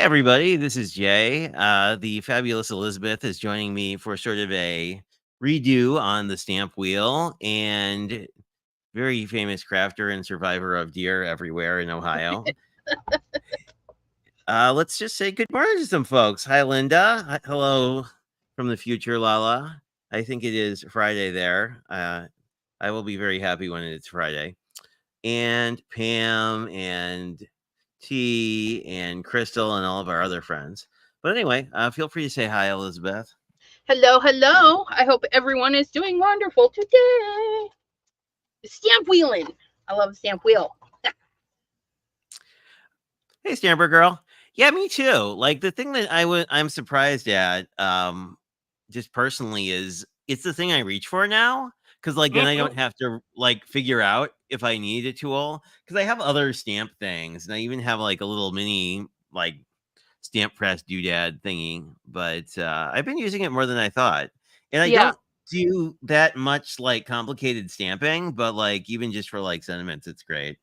everybody. This is Jay. The fabulous Elizabeth is joining me for sort of a redo on the stamp wheel, and very famous crafter and survivor of deer everywhere in Ohio. Let's just say good morning to some folks. Hi, Linda. Hello from the future, Lala. I think it is Friday there. I will be very happy when it's Friday. And Pam and T and Crystal and all of our other friends. But anyway, feel free to say hi, Elizabeth. Hello, hello. I hope everyone is doing wonderful today. Stamp wheeling. I love stamp wheel. Hey, Stamper girl. Yeah, me too. Like the thing that I'm surprised at, just personally, is it's the thing I reach for now. Because like then I don't have to like figure out if I need a tool. Because I have other stamp things, and I even have like a little mini like stamp press doodad thingy. But I've been using it more than I thought, and I Yeah. don't do that much like complicated stamping. But like even just for like sentiments, it's great.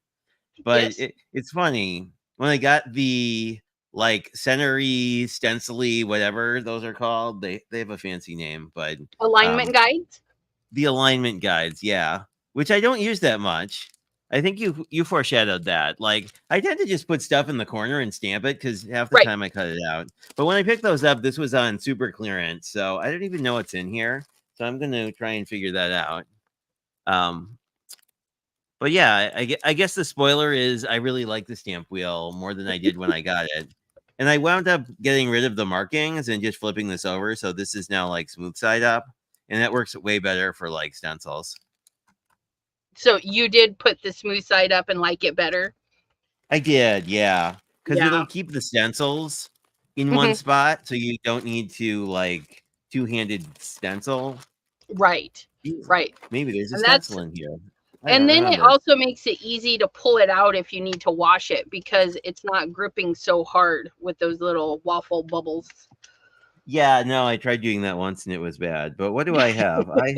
But Yes. it's funny when I got the like centery, stencily, whatever those are called. They have a fancy name, but Alignment guides. the alignment guides, yeah, which I don't use that much. I think you foreshadowed that. Like I tend to just put stuff in the corner and stamp it because half the Right. time I cut it out. But when I picked those up, this was on super clearance, so I don't even know what's in here. So I'm gonna try and figure that out. Um, but yeah, I guess the spoiler is I really like the stamp wheel more than I did when I got it. And I wound up getting rid of the markings and just flipping this over. So this is now like smooth side up. And that works way better for like stencils. So you did put the smooth side up and like it better? I did, yeah. Because Yeah. it'll keep the stencils in one spot. So you don't need to like two-handed stencil. Right. Right. Maybe there's a And that's stencil in here. I and don't then it remember. also makes it easy to pull it out if you need to wash it because it's not gripping so hard with those little waffle bubbles. Yeah, no, I tried doing that once and it was bad. But what do I have? I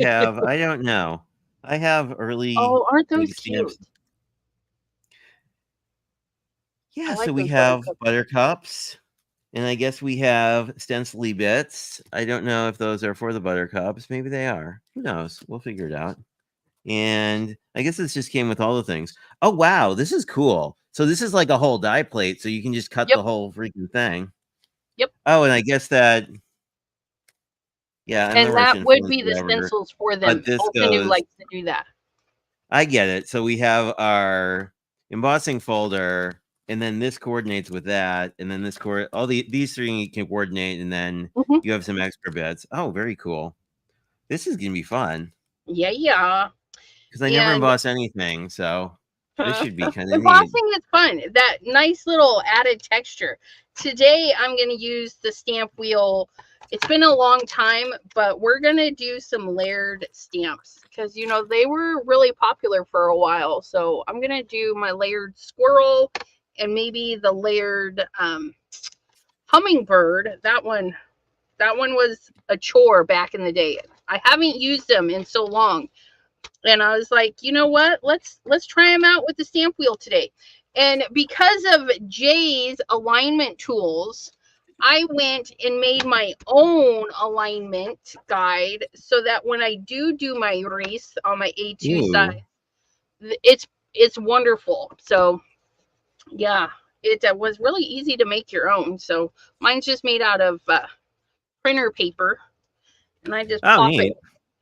don't know. I have early Oh, aren't those like cute? stamps. Yeah, I so like we those have buttercups. buttercups, and I guess we have stencily bits. I don't know if those are for the buttercups. Maybe they are. Who knows? We'll figure it out. And I guess this just came with all the things. Oh wow, this is cool. So this is like a whole die plate, so you can just cut Yep. the whole freaking thing. Yep. Oh, and I guess that yeah, I'm the And worst that would influence be the ever. stencils for But them. this Altenew goes. likes to do that. I get it. So we have our embossing folder, and then this coordinates with that, and then this these three can coordinate, and then Mm-hmm. you have some extra bits. Oh, very cool. This is gonna be fun Yeah, yeah. because I never And emboss anything, so this should be kind of neat. embossing is fun. That nice little added texture. Today I'm going to use the stamp wheel. It's been a long time, but we're going to do some layered stamps because, you know, they were really popular for a while. So I'm going to do my layered squirrel and maybe the layered hummingbird. That one was a chore back in the day. I haven't used them in so long. And I was like, you know what? Let's try them out with the stamp wheel today. And because of Jay's alignment tools, I went and made my own alignment guide so that when I do my wreath on my A2 Ooh, size, it's wonderful. So yeah, it was really easy to make your own. So mine's just made out of printer paper, and I just oh plop it. neat.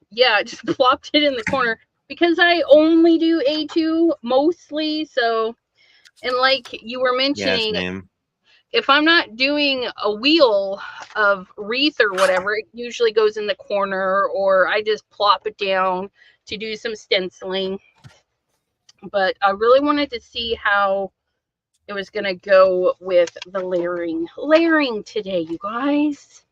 Yeah, I just plopped it in the corner because I only do A2 mostly. So, and like you were Yeah, mentioning, same. if I'm not doing a wheel of wreath or whatever, it usually goes in the corner or I just plop it down to do some stenciling. But I really wanted to see how it was going to go with the layering. Layering today, you guys.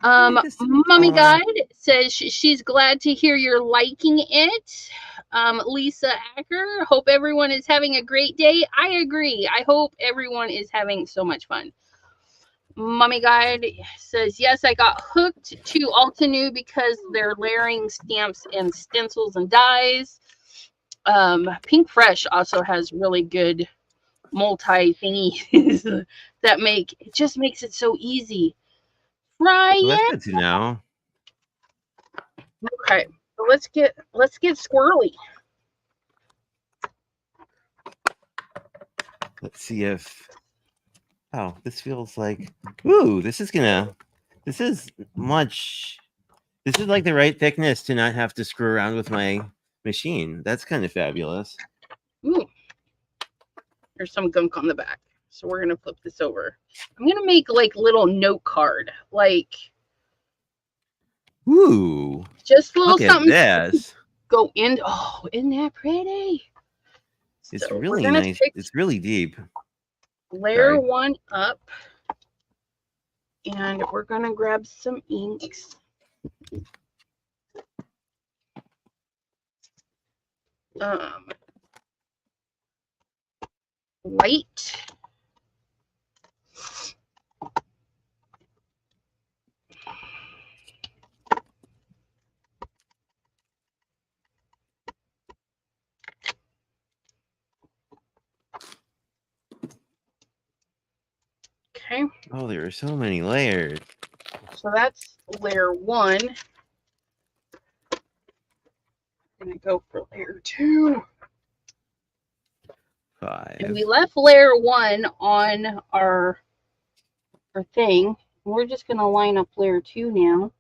Make this Mommy more. Guide says she's glad to hear you're liking it. Lisa Acker, hope everyone is having a great day. I agree. I hope everyone is having so much fun. Mommy Guide says, yes, I got hooked to Altenew because they're layering stamps and stencils and dies. Pink Fresh also has really good multi thingies that make it just makes it so easy. Fry Well, that's it. good to know. Okay, so let's get squirrely. Let's see if. Oh, this feels like. Ooh, this is gonna. This is much. This is like the right thickness to not have to screw around with my machine. That's kind of fabulous. Ooh, there's some gunk on the back, so we're gonna flip this over. I'm gonna make like little note card, like Ooh, just a little look at something this. go in. Oh, isn't that pretty? It's So we're really gonna nice. pick It's really deep. layer Sorry. 1 up, and we're gonna grab some inks. White. Okay, Oh, there are so many layers. so that's layer 1. I'm gonna go for layer 2. 5. And we left layer 1 on our thing. We're just gonna line up layer 2 now.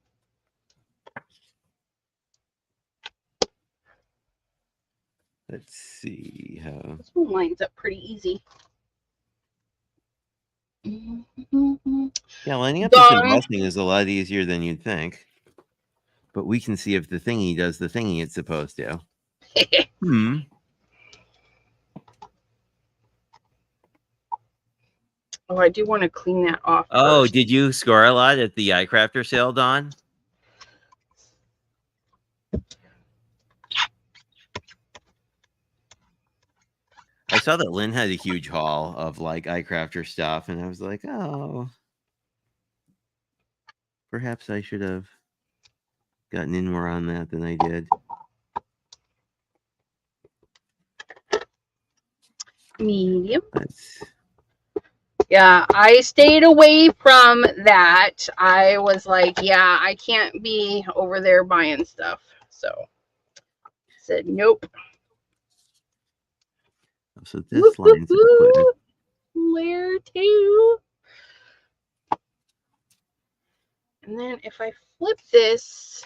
Let's see how. This one lines up pretty easy. Yeah, lining up this embossing is a lot easier than you'd think. But we can see if the thingy does the thingy it's supposed to. Hmm. Oh, I do want to clean that off Oh, first. did you score a lot at the iCrafter sale, Dawn? I saw that Lynn had a huge haul of like iCrafter stuff, and I was like, oh, perhaps I should have gotten in more on that than I did. Medium. That's... Yeah, I stayed away from that. I was like, yeah, I can't be over there buying stuff. So said nope. So this lines up with layer 2. And then if I flip this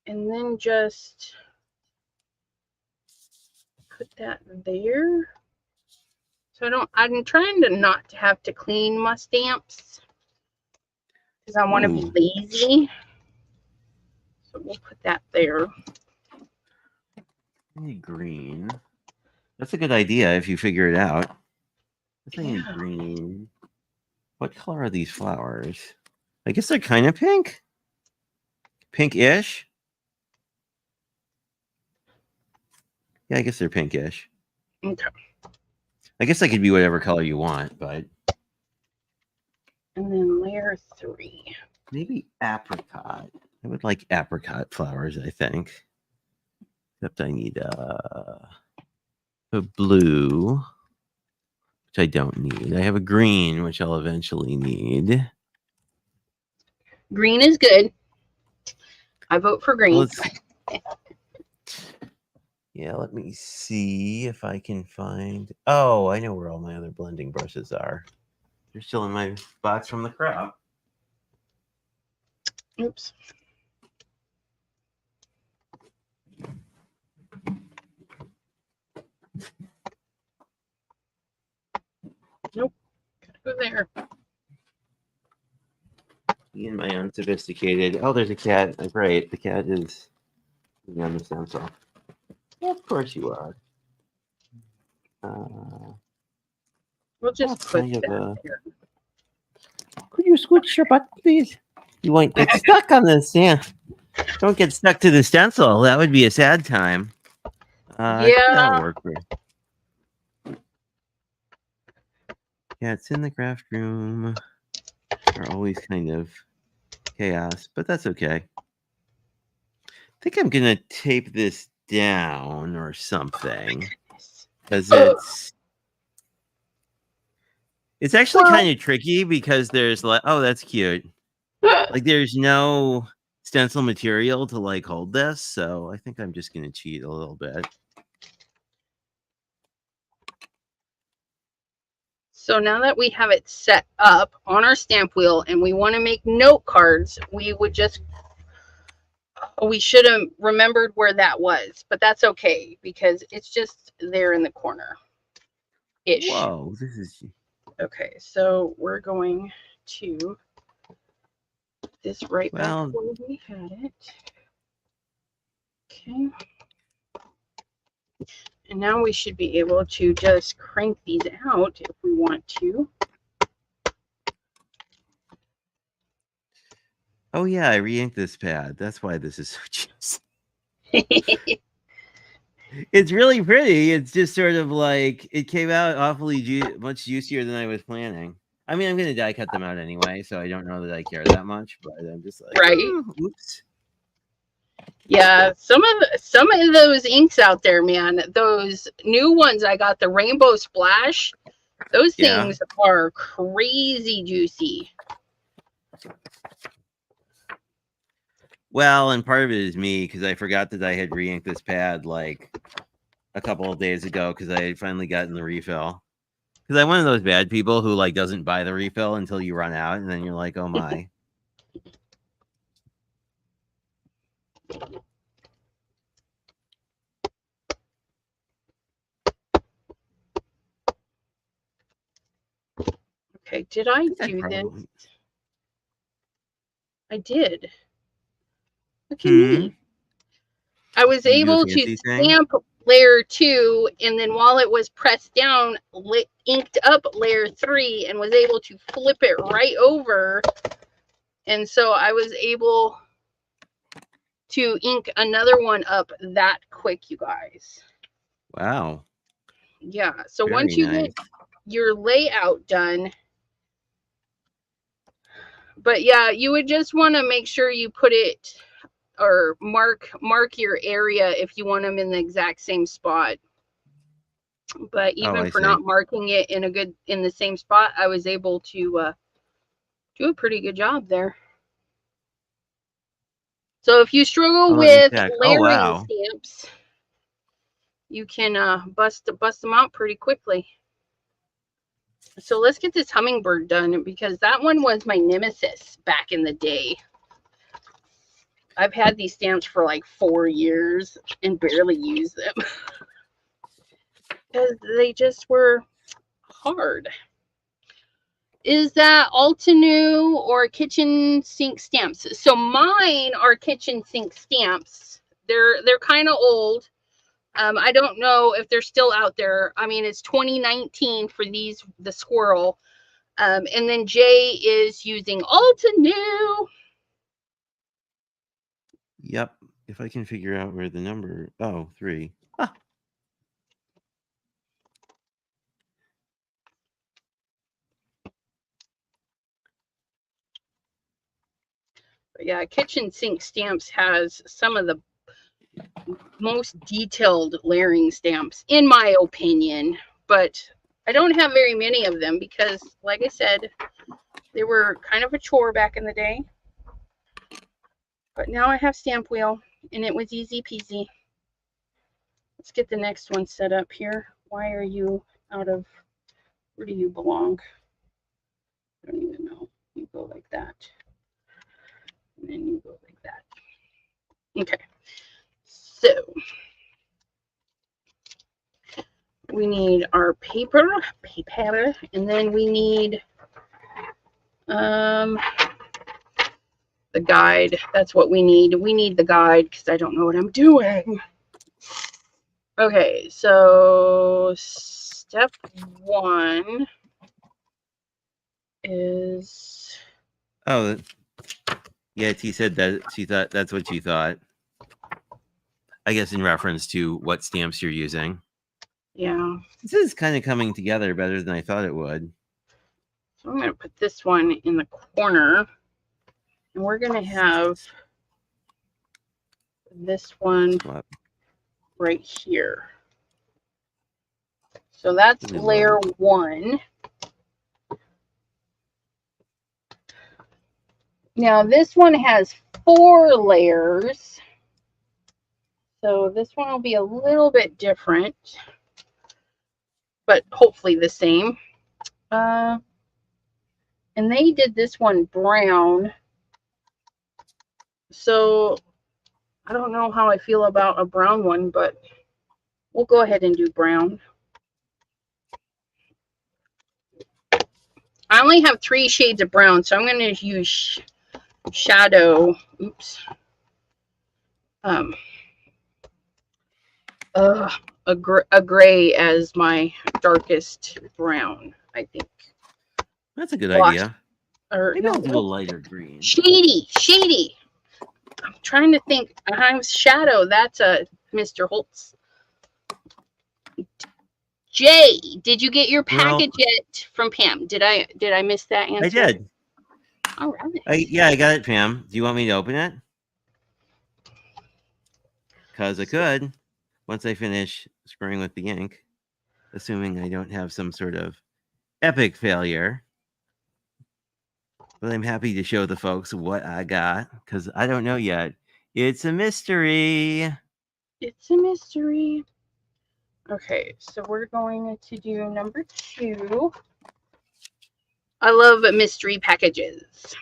and then just put that there. So I'm trying to not have to clean my stamps because I want to be lazy. So we'll put that there. Green. That's a good idea if you figure it out. Yeah. Green. What color are these flowers? I guess they're kind of pink. Pinkish. Yeah, I guess they're pinkish. Okay. I guess they could be whatever color you want, but. And then layer 3. Maybe apricot. I would like apricot flowers, I think. Except I need a blue, which I don't need. I have a green, which I'll eventually need. Green is good. I vote for green. Yeah, let me see if I can find... Oh, I know where all my other blending brushes are. They're still in my box from the crop. Oops. Nope. Gotta go there. In my unsophisticated... Oh, there's a cat. Right, the cat is on the stencil. Yeah, of course you are. We'll just put that there. Could you scooch your butt, please? You won't get stuck on this, yeah. Don't get stuck to the stencil. That would be a sad time. That'll work for you. Yeah, it's in the craft room. Are always kind of chaos, but that's okay. I think I'm gonna tape this down or something because it's It's actually kind of tricky because there's like, oh, that's cute. Like there's no stencil material to like hold this, so I think I'm just gonna cheat a little bit. So now that we have it set up on our stamp wheel and we want to make note cards, we should have remembered where that was, but that's okay because it's just there in the corner ish. Whoa, this is okay. So we're going to put this right back where we had it. Okay. And now we should be able to just crank these out if we want to. Oh yeah, I re-inked this pad. That's why this is so juicy. It's really pretty. It's just sort of like it came out awfully much juicier than I was planning. I mean, I'm gonna die cut them out anyway, so I don't know that I care that much. But I'm just like, right. Oops. Yeah, some of those inks out there, man. Those new ones I got, the Rainbow Splash. Those things are crazy juicy. Well, and part of it is me because I forgot that I had re-inked this pad like a couple of days ago because I had finally gotten the refill. Because I'm one of those bad people who like doesn't buy the refill until you run out, and then you're like, oh my. Okay, did I do this? I did. Look at me. I was able to stamp layer 2, and then while it was pressed down, inked up layer 3 and was able to flip it right over. And so I was able to ink another one up that quick, you guys. Wow. Yeah. So once you get your layout done, but yeah, you would just want to make sure you put it or mark your area if you want them in the exact same spot. But even for not marking it in the same spot, I was able to do a pretty good job there. So if you struggle with layering stamps, you can bust them out pretty quickly. So let's get this hummingbird done because that one was my nemesis back in the day. I've had these stamps for like 4 years and barely used them because they just were hard. Is that Altenew or kitchen sink stamps? So mine are kitchen sink stamps. They're kind of old. I don't know if they're still out there. I mean, it's 2019 for the squirrel. And then Jay is using Altenew. Yep. If I can figure out where the number, 3. Ah. Yeah, kitchen sink stamps has some of the most detailed layering stamps, in my opinion. But I don't have very many of them because, like I said, they were kind of a chore back in the day. But now I have StampWheel, and it was easy peasy. Let's get the next one set up here. Why are you out of... Where do you belong? I don't even know. You go like that. And then you go like that. Okay. So we need our paper, and then we need the guide. That's what we need. We need the guide because I don't know what I'm doing. Okay, so step 1 is... Oh, yeah, T said that she thought that's what she thought. I guess in reference to what stamps you're using. Yeah. This is kind of coming together better than I thought it would. So I'm going to put this one in the corner. And we're going to have this one right here. So that's layer 1. Now this one has 4 layers. So this one will be a little bit different, but hopefully the same. And they did this one brown. So I don't know how I feel about a brown one, but we'll go ahead and do brown. I only have 3 shades of brown, so I'm going to use shadow. Oops. A gray as my darkest brown, I think. That's a good idea. Or maybe I'll do a lighter green. Shady. I'm trying to think. I'm shadow. That's a Mr. Holtz. Jay, did you get your package yet from Pam? Did I miss that answer? I did. All right. Yeah, I got it, Pam. Do you want me to open it? Because I could once I finish spraying with the ink, assuming I don't have some sort of epic failure. But I'm happy to show the folks what I got because I don't know yet. It's a mystery. It's a mystery. Okay, so we're going to do number 2. I love mystery packages.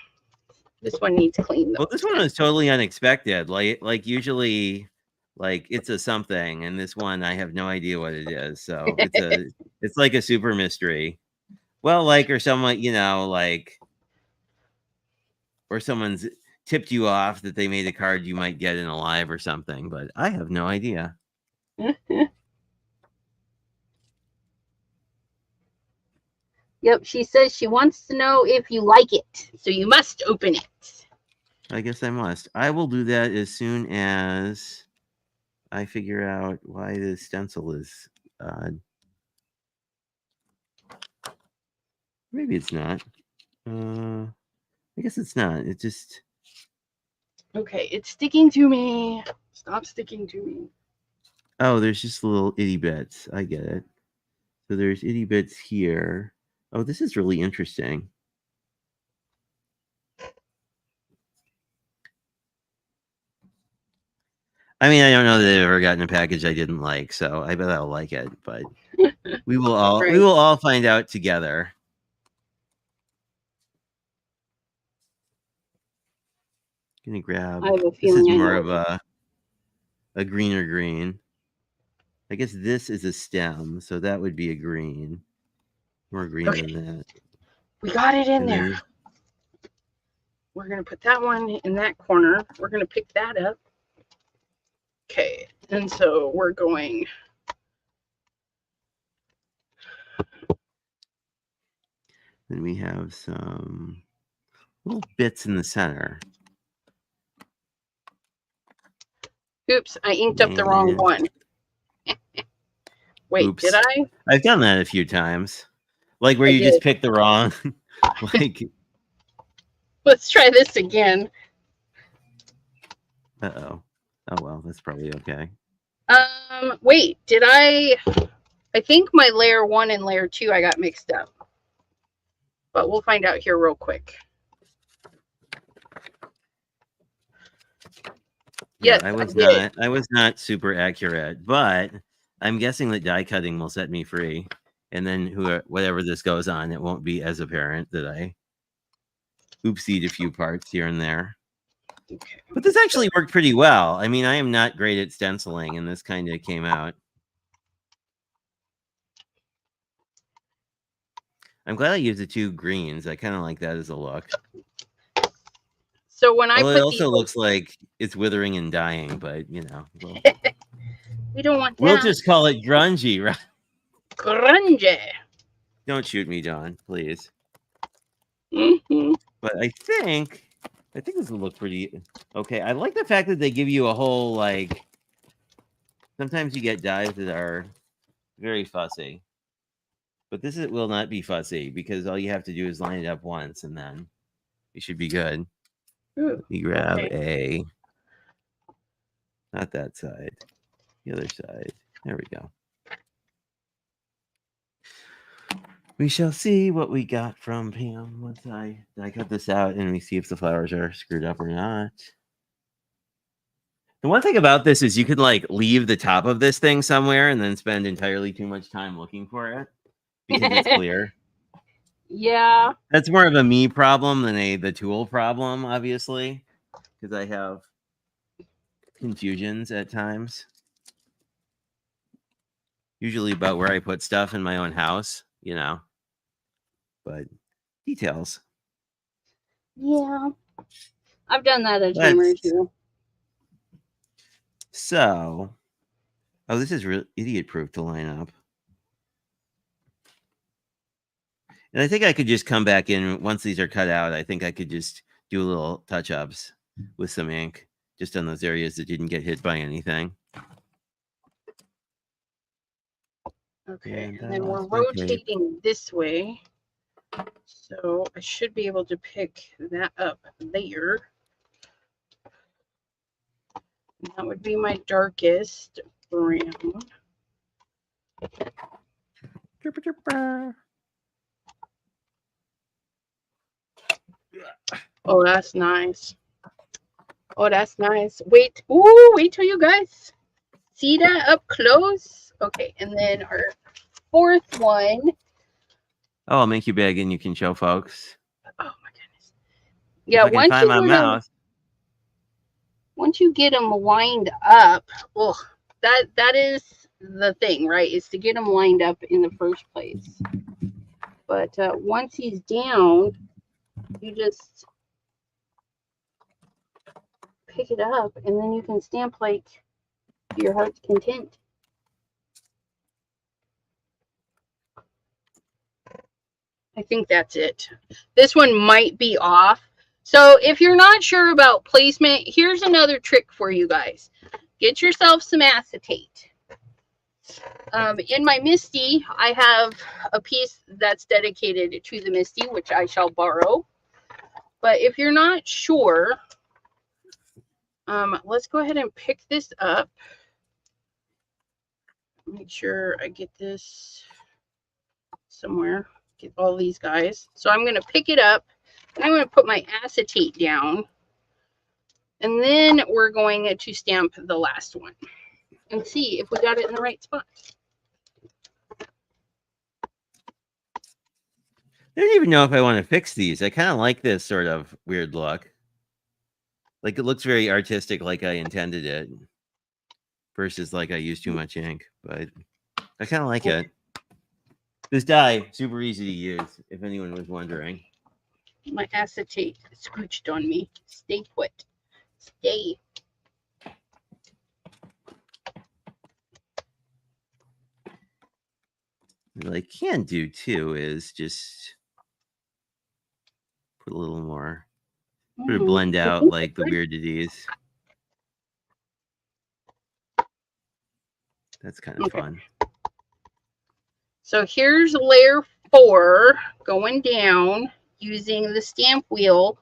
This one needs clean though. Well, this one was totally unexpected. Like usually, like it's a something, and this one I have no idea what it is. So it's like a super mystery. Well, like or someone like, or someone's tipped you off that they made a card you might get in a live or something, but I have no idea. Yep, she says she wants to know if you like it, so you must open it. I guess I must. I will do that as soon as I figure out why the stencil is odd. Maybe it's not. I guess it's not. It just... Okay, it's sticking to me. Stop sticking to me. Oh, there's just little itty bits. I get it. So there's itty bits here. Oh, this is really interesting. I mean, I don't know that I've ever gotten a package I didn't like, so I bet I'll like it. But we will all find out together. Gonna grab. This is more of a greener green. I guess this is a stem, so that would be a green. More green than that. We got it in there. We're going to put that one in that corner. We're going to pick that up. Okay, and so we're going... Then we have some little bits in the center. Oops, I inked up the wrong one. Wait, Oops. did I? I've done that a few times. Like where you just pick the wrong... like... Let's try this again. Uh-oh. Oh, well, that's probably okay. Wait, did I think my layer 1 and layer 2 I got mixed up. But we'll find out here real quick. Yeah, yes, I was not super accurate, but I'm guessing that die cutting will set me free. And then whatever this goes on, it won't be as apparent that I oopsied a few parts here and there. Okay. But this actually worked pretty well. I mean, I am not great at stenciling, and this kind of came out. I'm glad I used the 2 greens. I kind of like that as a look. So when I it also looks like it's withering and dying, but we don't want that. We'll just call it grungy, right? Grungy. Don't shoot me, Dawn, please. Mm-hmm. But I think this will look pretty okay. I like the fact that they give you a whole, like, sometimes you get dies that are very fussy. But this will not be fussy because all you have to do is line it up once and then you should be good. Ooh, you grab not that side, the other side. There we go. We shall see what we got from Pam once I cut this out and we see if the flowers are screwed up or not. The one thing about this is you could like leave the top of this thing somewhere and then spend entirely too much time looking for it because it's clear. Yeah. That's more of a me problem than the tool problem, obviously, because I have confusions at times. Usually about where I put stuff in my own house, you know. But details. Yeah. I've done that a time or two. So, oh, this is real idiot proof to line up. And I think I could just come back in once these are cut out. I think I could just do a little touch ups with some ink just on those areas that didn't get hit by anything. Okay, and then we're rotating this way. So I should be able to pick that up there. And that would be my darkest brown. Oh, that's nice. Oh, that's nice. Wait, ooh, wait till you guys see that up close. Okay, and then our fourth one. Oh, I'll make you big and you can show folks. Oh my goodness. Yeah, if I can find my mouse. Once you get them lined up, oh, that is the thing, right? Is to get them lined up in the first place. But once he's down, you just pick it up and then you can stamp like your heart's content. I think that's it. This one might be off. So if you're not sure about placement, here's another trick for you guys. Get yourself some acetate. In my Misty, I have a piece that's dedicated to the Misty, which I shall borrow. But if you're not sure, let's go ahead and pick this up. Make sure I get this somewhere. Get all these guys. So I'm going to pick it up. And I'm going to put my acetate down. And then we're going to stamp the last one. And see if we got it in the right spot. I don't even know if I want to fix these. I kind of like this sort of weird look. Like it looks very artistic like I intended it. Versus like I used too much ink. But I kind of like it. This die, super easy to use, if anyone was wondering. My acetate scooched on me. Stay put. Stay. What I can do too is just put a little more, put a blend out like the weirdities. That's kind of fun. So here's layer 4 going down using the stamp wheel.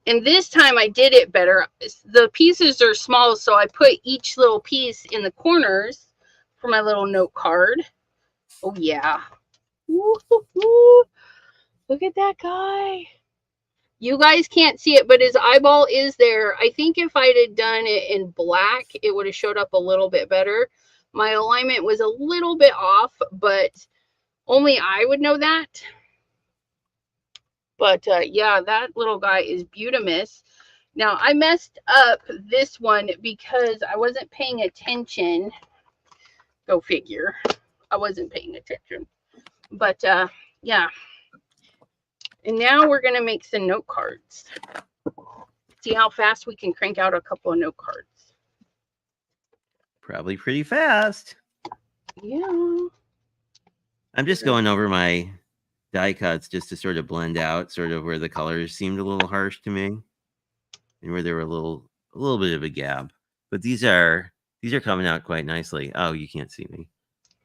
And this time I did it better. The pieces are small, so I put each little piece in the corners for my little note card. Oh, yeah. Woo-hoo-hoo. Look at that guy. You guys can't see it, but his eyeball is there. I think if I'd have done it in black, it would have showed up a little bit better. My alignment was a little bit off, but only I would know that. But yeah, that little guy is beautimous. Now, I messed up this one because I wasn't paying attention. Go figure. I wasn't paying attention. But yeah. And now we're going to make some note cards. See how fast we can crank out a couple of note cards. Probably pretty fast. Yeah. I'm just going over my die cuts just to sort of blend out sort of where the colors seemed a little harsh to me and where there were a little bit of a gap. But these are coming out quite nicely. Oh, you can't see me.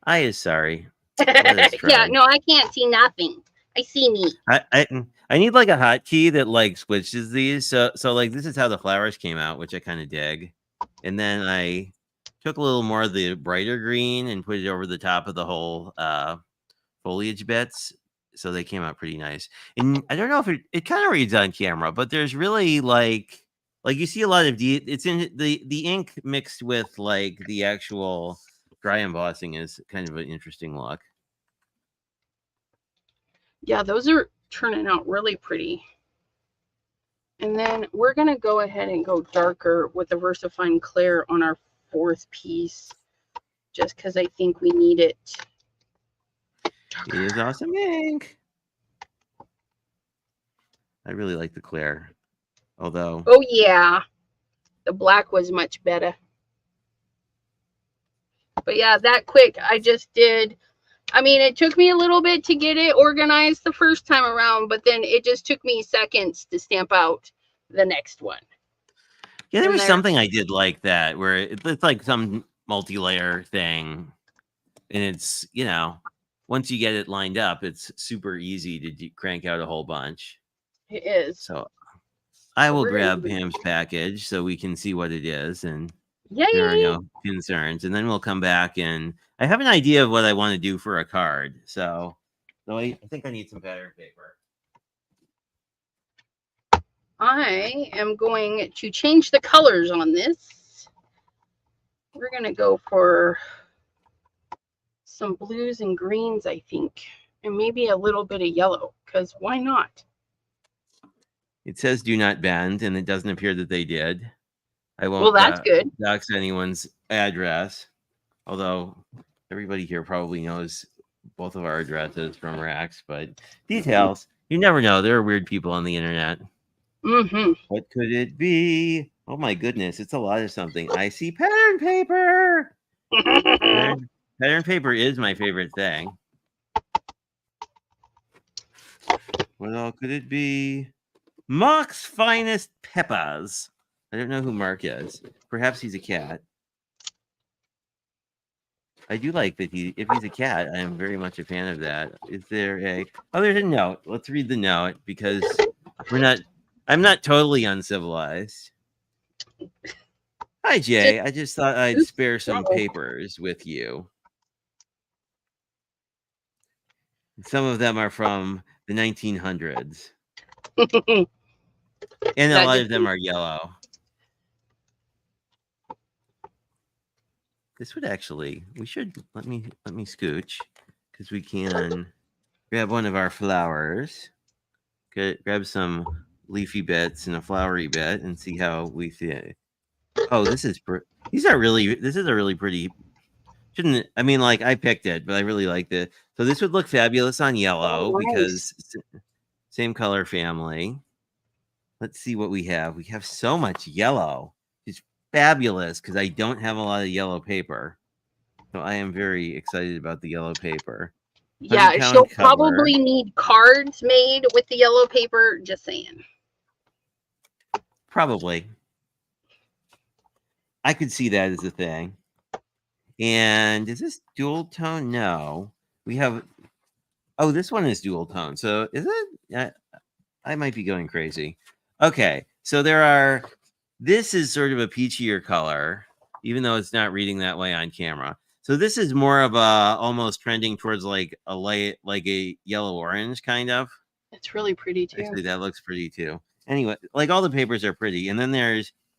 I is sorry. Yeah, no, I can't see nothing. I see me. I need like a hotkey that like switches these. So like this is how the flowers came out, which I kind of dig. And then I took a little more of the brighter green and put it over the top of the whole foliage bits. so they came out pretty nice. And I don't know if it kind of reads on camera, but there's really like you see a lot of it's in the ink mixed with like the actual dry embossing is kind of an interesting look. Yeah, those are turning out really pretty. And then we're going to go ahead and go darker with the VersaFine Clear on our 4th piece, just because I think we need it darker. It is awesome ink. I really like the Clear, although. Oh yeah, the black was much better. But yeah, that quick, I just did. I mean, it took me a little bit to get it organized the first time around, but then it just took me seconds to stamp out the next one. Yeah, there was something I did like that, where it's like some multi-layer thing, and it's, you know, once you get it lined up, it's super easy to crank out a whole bunch. It is. So I will grab Pam's package so we can see what it is, and yay! There are no concerns. And then we'll come back, and I have an idea of what I want to do for a card. So I think I need some pattern paper. I am going to change the colors on this. We're going to go for some blues and greens, I think, and maybe a little bit of yellow, because why not? It says do not bend, and it doesn't appear that they did. I won't well, that's good. dox anyone's address, although everybody here probably knows both of our addresses from racks, but details, you never know. There are weird people on the internet. Mm-hmm. What could it be? Oh my goodness, it's a lot of something. I see pattern paper. Pattern paper is my favorite thing. What all could it be? Mark's Finest Peppers. I don't know who Mark is. Perhaps he's a cat. I do like that if he's a cat, I am very much a fan of that. Is there there's a note. Let's read the note, because I'm not totally uncivilized. Hi, Jay. I just thought I'd spare some papers with you. Some of them are from the 1900s. And a lot of them are yellow. This would actually, we should, let me scooch, because we can grab one of our flowers, grab some leafy bits and a flowery bit, and see how we feel. Oh, this is a really pretty, I mean, like, I picked it, but I really liked it. So this would look fabulous on yellow, because same color family. Let's see what we have. We have so much yellow. It's fabulous, because I don't have a lot of yellow paper. So I am very excited about the yellow paper. Yeah, she'll probably need cards made with the yellow paper, just saying. Probably. I could see that as a thing. And is this dual tone? No. We have, oh, this one is dual tone. So is it? I might be going crazy. Okay, so this is sort of a peachier color, even though it's not reading that way on camera. So this is more of a almost trending towards like a yellow orange kind of. It's really pretty too. Actually, that looks pretty too. Anyway, like all the papers are pretty, and then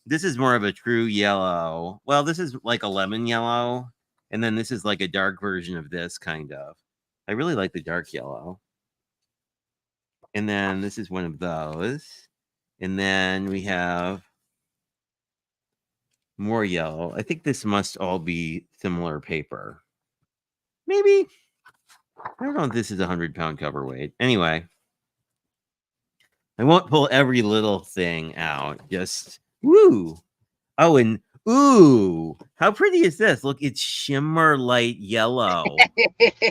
this is more of a true yellow. Well, this is like a lemon yellow, and then this is like a dark version of this kind of. I really like the dark yellow. And then this is one of those. And then we have more yellow. I think this must all be similar paper. Maybe. I don't know if this is 100-pound cover weight. Anyway, I won't pull every little thing out. Just, woo. Oh, and ooh, how pretty is this? Look, it's shimmer light yellow.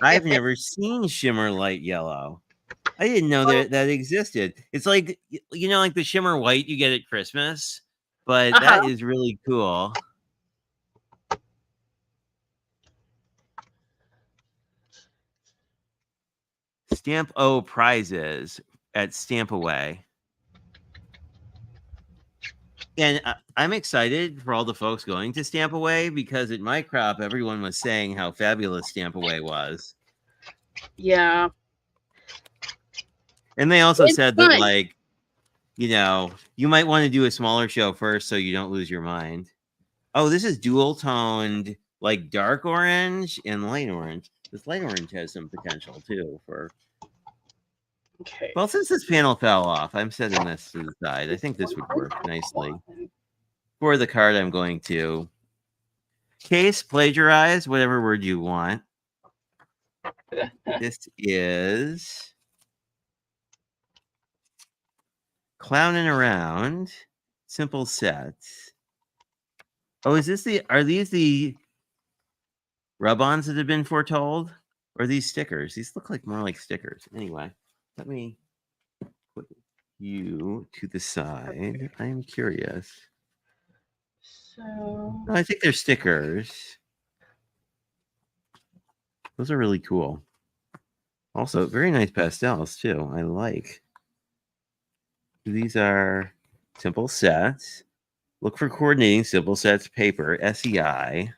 I've never seen shimmer light yellow. I didn't know that existed. It's like, you know, like the shimmer white you get at Christmas, but that is really cool. Stamp O prizes at StampAway. And I'm excited for all the folks going to StampAway, because at my crop, everyone was saying how fabulous StampAway was. Yeah. And they also It's said that, fun. like, you know, you might want to do a smaller show first so you don't lose your mind. Oh, this is dual toned, like dark orange and light orange. This light orange has some potential too for. Okay. Well, since this panel fell off, I'm setting this to the side. I think this would work nicely for the card I'm going to case, plagiarize, whatever word you want. This is clowning around, simple sets. Oh, are these the rub-ons that have been foretold? Or are these stickers? These look like more like stickers. Anyway, let me put you to the side. I am curious. So No, I think they're stickers. Those are really cool. Also, very nice pastels too. I like. These are simple sets. Look for coordinating simple sets paper, SEI.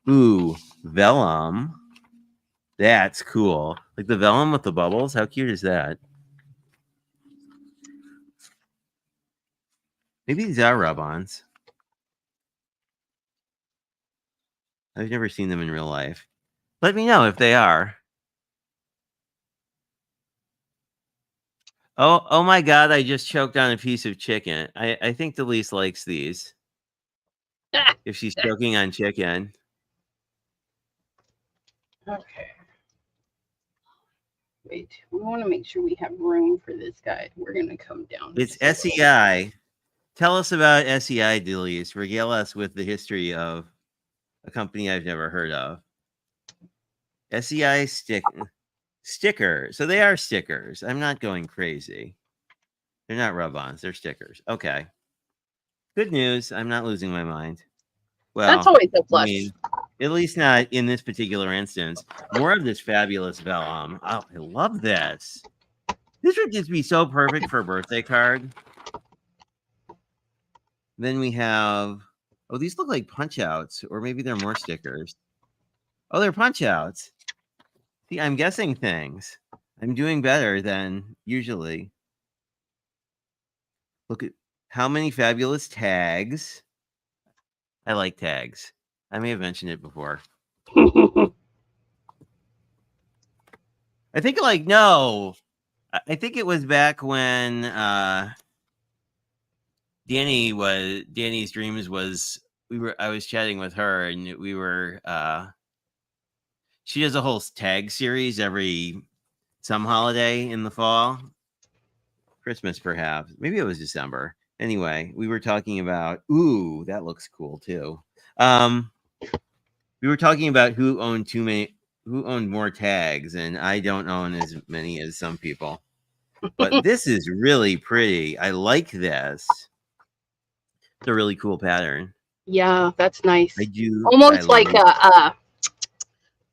Ooh, vellum. That's cool. Like the vellum with the bubbles. How cute is that? Maybe these are rub-ons. I've never seen them in real life. Let me know if they are. Oh my God, I just choked on a piece of chicken. I think Delise likes these. If she's choking on chicken. okay. Wait, we want to make sure we have room for this guy. We're gonna come down. It's just a little. SEI. Tell us about SEI, Delise. Regale us with the history of a company I've never heard of. SEI sticker. So they are stickers. I'm not going crazy. They're not rub-ons. They're stickers. Okay. Good news. I'm not losing my mind. Well, That's always a I plus. mean, at least not in this particular instance. More of this fabulous vellum. Oh, I love this. This would just be so perfect for a birthday card. Then we have, oh, these look like punch outs, or maybe they're more stickers. Oh, they're punch outs. See, I'm guessing things. I'm doing better than usually. Look at how many fabulous tags. I like tags. I may have mentioned it before. I think no. I think it was back when Danny's Dreams was I was chatting with her and we were she does a whole tag series every some holiday in the fall. Christmas perhaps. Maybe it was December. Anyway, we were talking about ooh, that looks cool too. We were talking about who owned more tags, and I don't own as many as some people. But this is really pretty. I like this. It's a really cool pattern. Yeah, that's nice. I do. Almost like a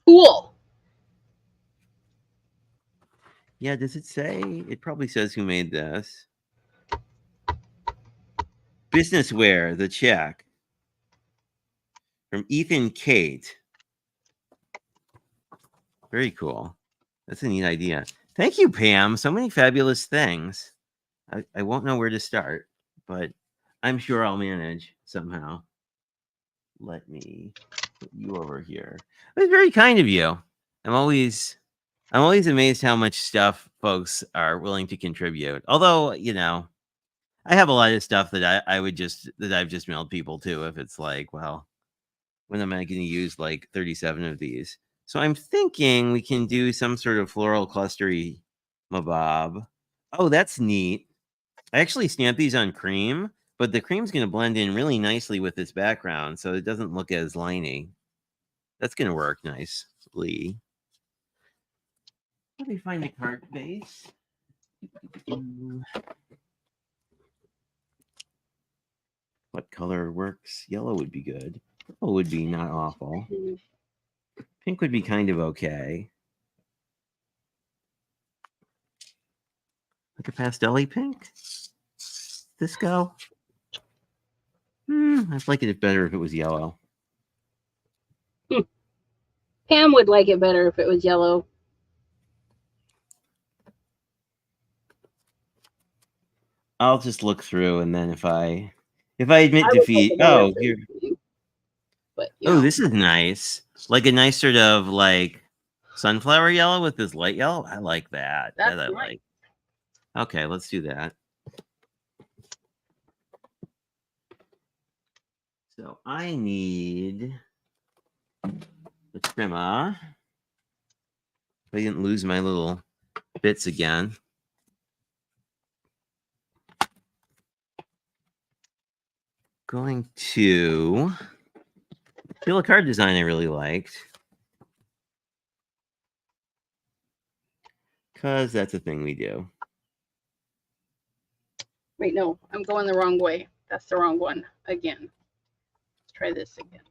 pool. Yeah, does it say? It probably says who made this. Businesswear, the check. From Ethan Kate. Very cool. That's a neat idea. Thank you, Pam. So many fabulous things. I won't know where to start, but I'm sure I'll manage somehow. Let me put you over here. It's very kind of you. I'm always amazed how much stuff folks are willing to contribute. Although, you know, I have a lot of stuff that I've just mailed people to if it's like, well, when am I going to use like 37 of these? So I'm thinking we can do some sort of floral clustery mabob. Oh, that's neat. I actually stamped these on cream, but the cream's going to blend in really nicely with this background, so it doesn't look as liney. That's going to work nicely. Let me find the card base. What color works? Yellow would be good. Purple would be not awful. Pink would be kind of okay. Like a pastel-y pink? This go? I'd like it better if it was yellow. Pam would like it better if it was yellow. I'll just look through, and then if I admit I would take defeat, another oh, here, thing, but oh, yeah, this is nice. Like a nice sort of like sunflower yellow with this light yellow. I like that. that's That I nice. like. Okay, let's do that. So I need the trimmer. I didn't lose my little bits again. Going to feel a card design I really liked. Because that's a thing we do. Wait, no, I'm going the wrong way. That's the wrong one again. Let's try this again.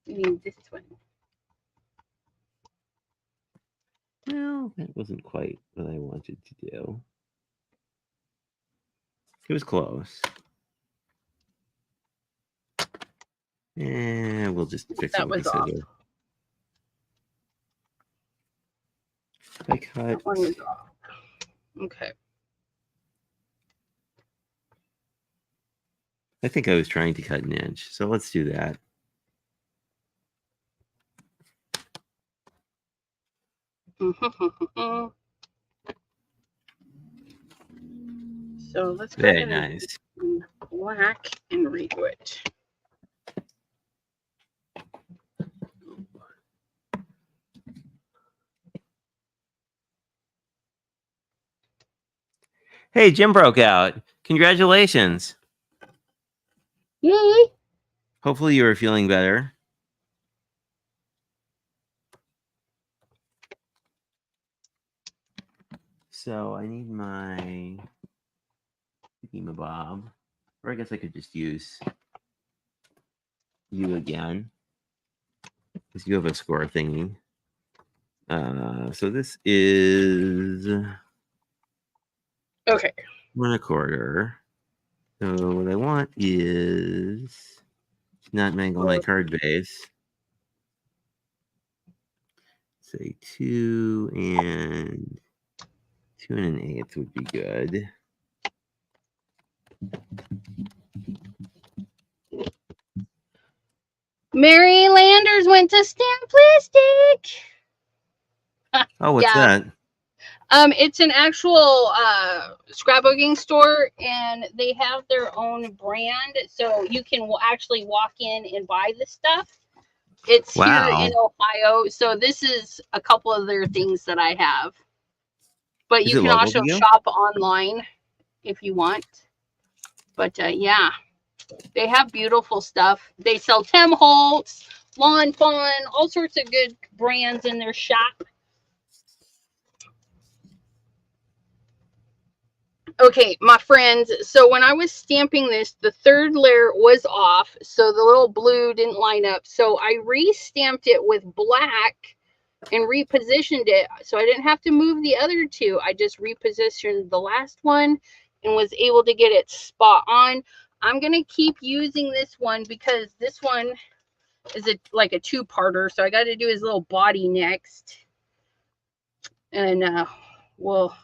We need this one. Well, that wasn't quite what I wanted to do. It was close. And we'll just fix That it with was the off. scissor. I cut. That one was off. Okay. I think I was trying to cut an inch. So let's do that. So let's go Very ahead nice. and black and redo it. Hey, Jim broke out. Congratulations. Yay! Hopefully you are feeling better. So I need my Bob. Or I guess I could just use you again. Because you have a score thingy. So this is Okay. 1 1/4. So what I want is not mangle my card base. Say 2 and 2 1/8 would be good. Mary Landers went to Stamplistic. Oh, what's Yeah. that? It's an actual scrapbooking store, and they have their own brand, so you can actually walk in and buy the stuff. It's here in Ohio, so this is a couple of their things that I have. But Is you it can local also to you? shop online if you want. But yeah, they have beautiful stuff. They sell Tim Holtz, Lawn Fawn, all sorts of good brands in their shop. Okay, my friends, so when I was stamping this, the third layer was off, so the little blue didn't line up. So I re-stamped it with black and repositioned it, so I didn't have to move the other two. I just repositioned the last one and was able to get it spot on. I'm going to keep using this one because this one is like a two-parter, so I got to do his little body next. And we'll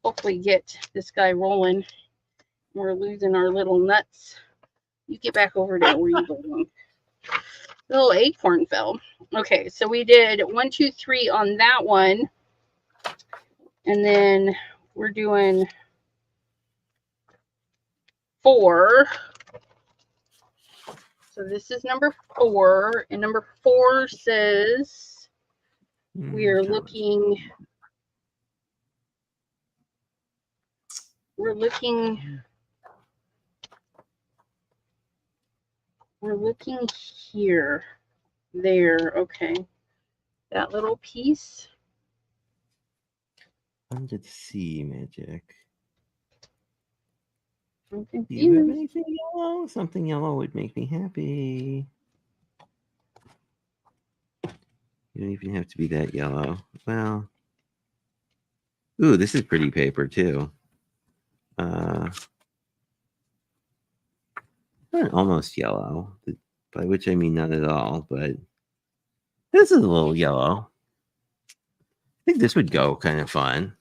hopefully get this guy rolling. We're losing our little nuts. You get back over there where you belong. Little acorn fell. Okay, so we did 1, 2, 3 on that one. And then we're doing 4. So this is number 4. And number 4 says we are looking. We're looking here. There. Okay. That little piece. Under the sea magic. I'm Do you have confused. anything yellow? Something yellow would make me happy. You don't even have to be that yellow. Well, ooh, this is pretty paper too. Almost yellow, by which I mean not at all, but this is a little yellow. think this would go kind of fun.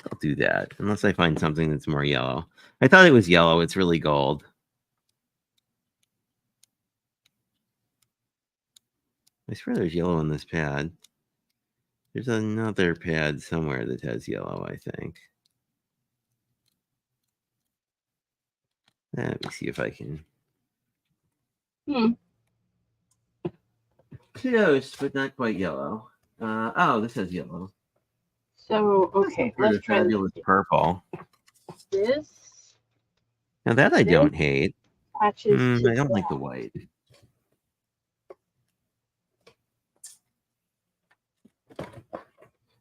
I'll do that unless I find something that's more yellow. I thought it was yellow. It's really gold. I swear there's yellow on this pad. There's another pad somewhere that has yellow, I think. Let me see if I can. Close, but not quite yellow. Oh, this has yellow. So, okay, let's try fabulous purple. this. Now that I don't hate. Patches I don't like the white.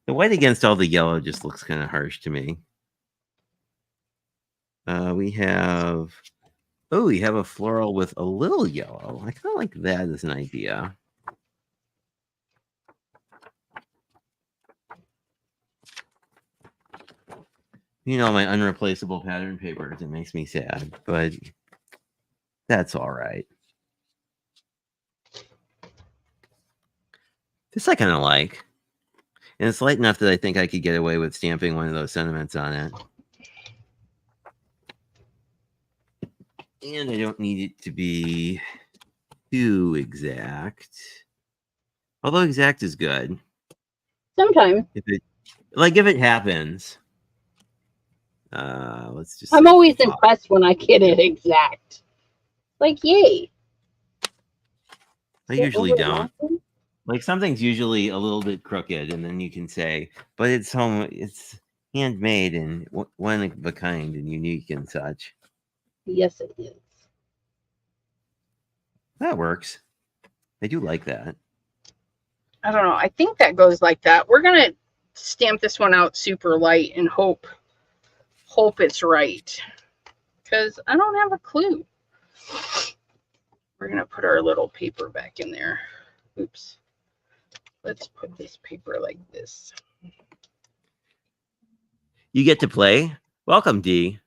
The white against all the yellow just looks kind of harsh to me. We have a floral with a little yellow. I kind of like that as an idea. You know, my unreplaceable pattern papers, it makes me sad, but that's all right. This I kind of like. And it's light enough that I think I could get away with stamping one of those sentiments on it. And I don't need it to be too exact. Although exact is good. Sometimes. If it happens. Let's just. I'm always impressed when I get it exact. Like, yay. I usually don't. Like, something's usually a little bit crooked, and then you can say, but it's handmade and one of a kind and unique and such. Yes, it is. That works. I do like that. I don't know. I think that goes like that. We're going to stamp this one out super light and hope it's right. Because I don't have a clue. We're going to put our little paper back in there. Oops. Let's put this paper like this. You get to play. Welcome, Dee.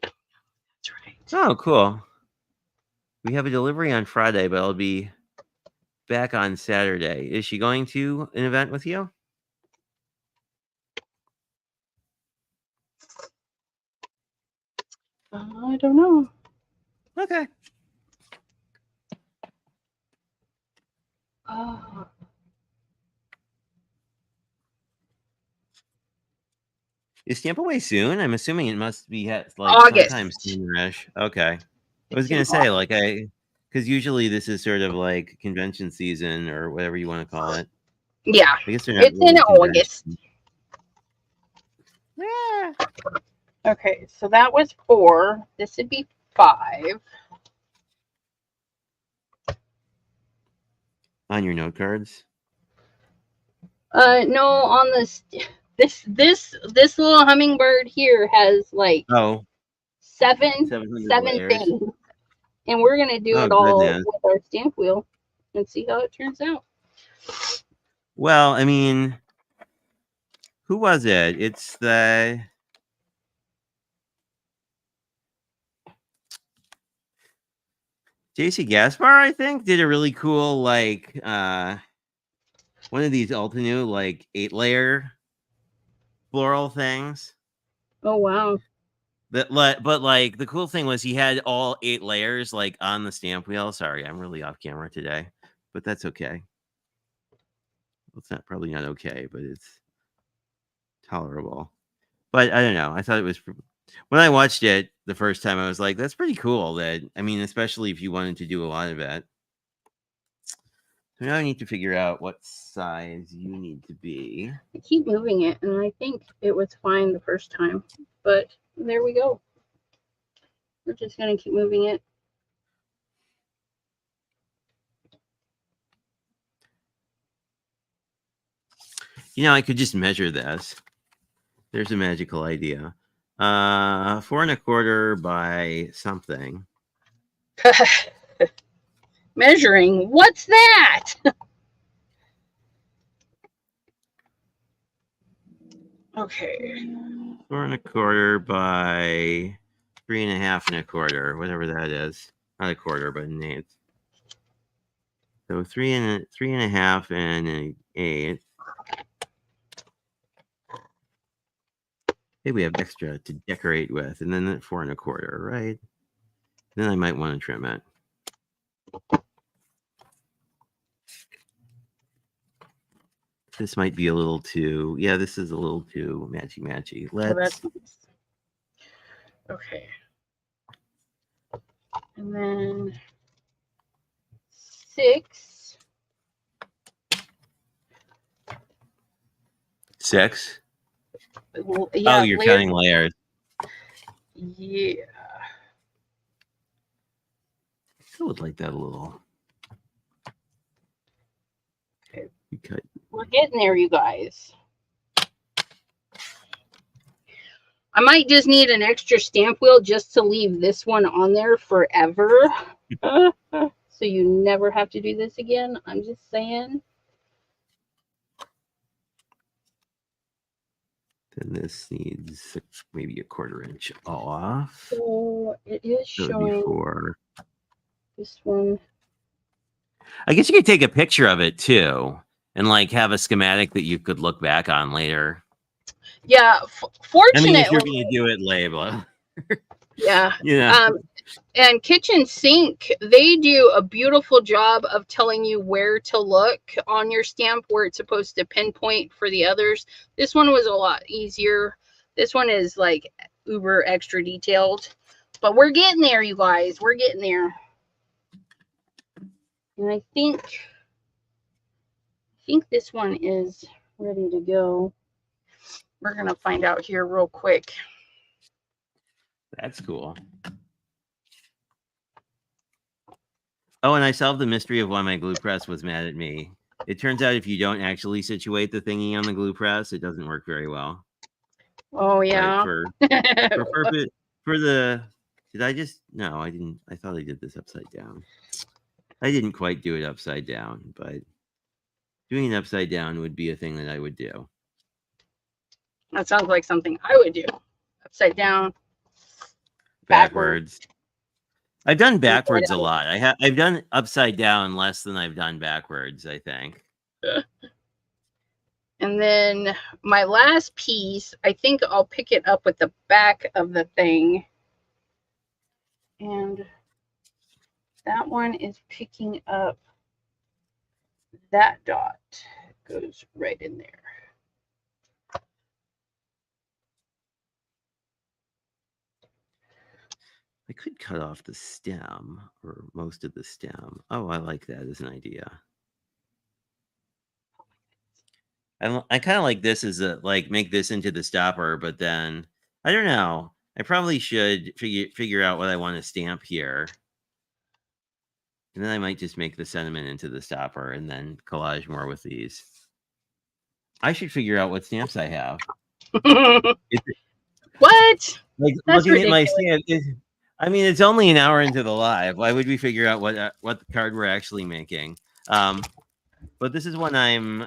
That's right. Oh, cool. We have a delivery on Friday, but I'll be back on Saturday. Is she going to an event with you? I don't know. Okay. Is Stamp Away soon? I'm assuming it must be like August. sometime soonish. Okay. I was gonna say because usually this is sort of like convention season or whatever you want to call it. Yeah, I guess they're not it's in August. Yeah. Okay, so that was 4. This would be 5. On your note cards? No, on this little hummingbird here has like 7 things, and we're gonna do it all with our stamp wheel and see how it turns out. Well, I mean, who was it? It's the JC Gaspar, I think, did a really cool one of these Altenew 8-layer floral things. Oh wow. But the cool thing was he had all 8 layers on the stamp wheel. Sorry, I'm really off camera today, but that's okay. Well, it's probably not okay, but it's tolerable. But I don't know. I thought it was when I watched it the first time. I was like, that's pretty cool. Especially if you wanted to do a lot of it. So now I need to figure out what size you need to be. I keep moving it, and I think it was fine the first time, but there we go. We're just going to keep moving it. I could just measure this. There's a magical idea. 4 1/4 by something. Measuring? What's that? Okay. 4 1/4 by 3.5 1/4, whatever that is. Not a quarter, but an eighth. So 3.5 and an eighth. Maybe we have extra to decorate with, and then at 4 1/4, right? Then I might want to trim it. This might be a little too, yeah, this is a little too matchy-matchy. Let's. Okay. And then 6. 6? Well, yeah, oh, you're counting layers. Yeah. I would like that a little. Okay. Cut. We're getting there, you guys. I might just need an extra stamp wheel just to leave this one on there forever. So you never have to do this again. I'm just saying. Then this needs maybe a 1/4 inch off. So it is showing 4. this one. I guess you could take a picture of it too, and like have a schematic that you could look back on later. Yeah, fortunately. I mean, if you're going to do it, label. Yeah. Yeah. And Kitchen Sink, they do a beautiful job of telling you where to look on your stamp, where it's supposed to pinpoint for the others. This one was a lot easier. This one is like uber extra detailed, but we're getting there, you guys. We're getting there. And I think this one is ready to go. We're going to find out here real quick. That's cool. Oh, and I solved the mystery of why my glue press was mad at me. It turns out if you don't actually situate the thingy on the glue press, it doesn't work very well. Oh, yeah. For the, did I just, no, I didn't. I thought I did this upside down. I didn't quite do it upside down, but doing it upside down would be a thing that I would do. That sounds like something I would do. Upside down. Backwards. I've done backwards a lot. I've done upside down less than I've done backwards, I think. And then my last piece, I think I'll pick it up with the back of the thing. And that one is picking up that dot. It goes right in there. I could cut off the stem or most of the stem. Oh, I like that as an idea. I kind of like this as a, like, make this into the stopper, but then I don't know. I probably should figure out what I want to stamp here. And then I might just make the sentiment into the stopper and then collage more with these. I should figure out what stamps I have. What? Like, that's looking ridiculous. At my stamp, I mean, it's only an hour into the live. Why would we figure out what the card we're actually making? But this is one I'm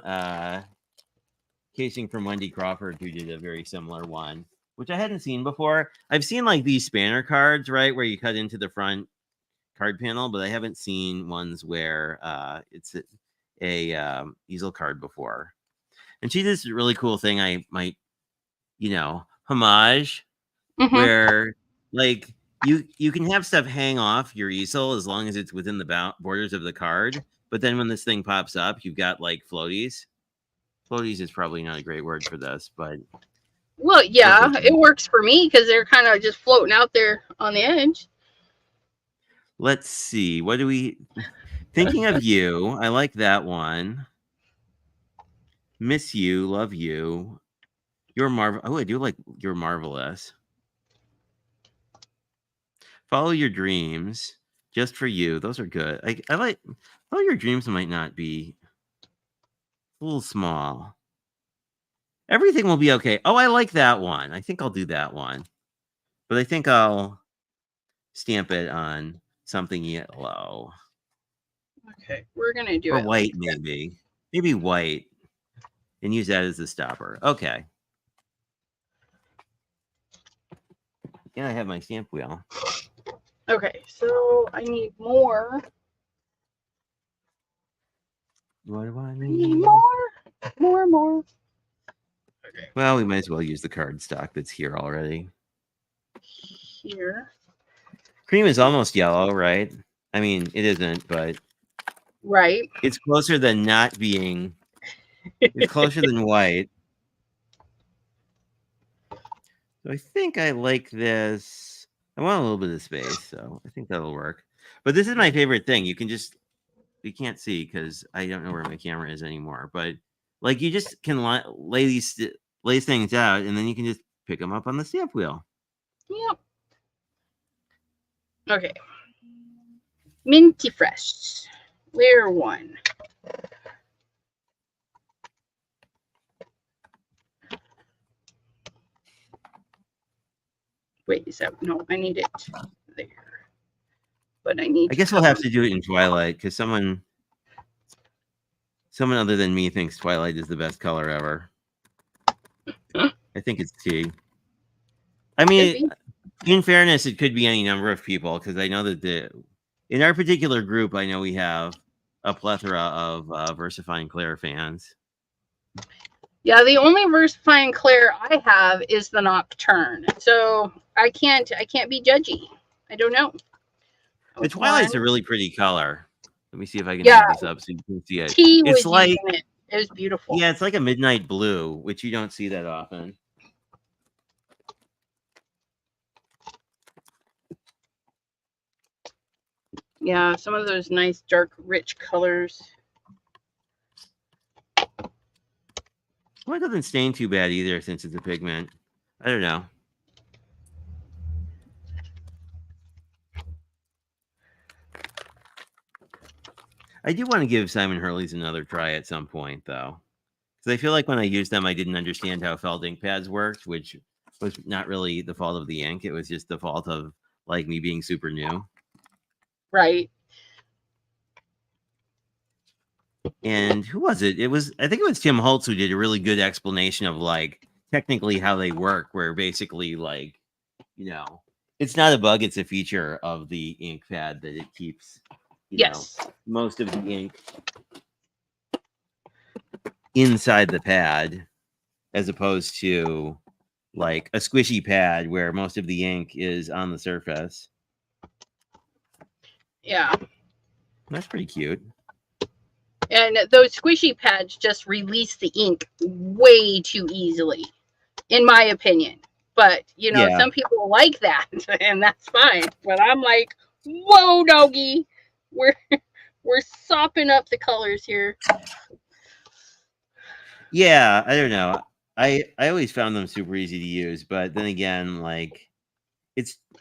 casing from Wendy Crawford, who did a very similar one, which I hadn't seen before. I've seen like these spanner cards, right, where you cut into the front card panel, but I haven't seen ones where it's a easel card before. And she did this really cool thing I might, homage, where like you can have stuff hang off your easel as long as it's within the borders of the card. But then when this thing pops up, you've got like floaties. Floaties is probably not a great word for this, but well, yeah, it works for me because they're kind of just floating out there on the edge. Let's see. What do we thinking of you? I like that one. Miss you, love you. You're oh, I do like you're marvelous. Follow your dreams. Just for you. Those are good. I like follow your dreams might not be a little small. Everything will be okay. Oh, I like that one. I think I'll do that one. But I think I'll stamp it on something yellow. Okay, we're going to do or it. white, maybe. Maybe white. And use that as the stopper. Okay. I have my stamp wheel. Okay, so I need more. What do I I need need? more. Okay. Well, we might as well use the card stock that's here already. Here. Cream is almost yellow, right? I mean, it isn't, but Right. it's closer than not being. It's closer than white. So I think I like this. I want a little bit of space, so I think that'll work. But this is my favorite thing. You can't see because I don't know where my camera is anymore. But like, you just can lay these things out, and then you can just pick them up on the stamp wheel. Yep. Okay. Minty Fresh. Layer 1. Wait, is that no? I need it there. But I need. I guess we'll have to do it in Twilight because someone other than me thinks Twilight is the best color ever. I think it's tea. I mean, in fairness, it could be any number of people because I know that in our particular group, I know we have a plethora of VersaFine Claire fans. Yeah, the only VersaFine Claire I have is the Nocturne, so I can't be judgy. I don't know. The Twilight's a really pretty color. Let me see if I can hold this up so you can see it. T It's was like using it. It was beautiful. Yeah, it's like a midnight blue, which you don't see that often. Yeah, some of those nice dark, rich colors. Well, it doesn't stain too bad either since it's a pigment. I don't know. I do want to give Simon Hurley's another try at some point, though. Because I feel like when I used them, I didn't understand how felt ink pads worked, which was not really the fault of the ink. It was just the fault of, like, me being super new. Right. And who was it? I think it was Tim Holtz who did a really good explanation of, like, technically how they work, where basically, like, you know, it's not a bug, it's a feature of the ink pad that it keeps, you know, most of the ink inside the pad, as opposed to like a squishy pad where most of the ink is on the surface. Yeah. That's pretty cute. And those squishy pads just release the ink way too easily, in my opinion. But, you know, some people like that, and that's fine. But I'm like, whoa, doggy. We're sopping up the colors here. Yeah, I don't know. I always found them super easy to use, but then again, like,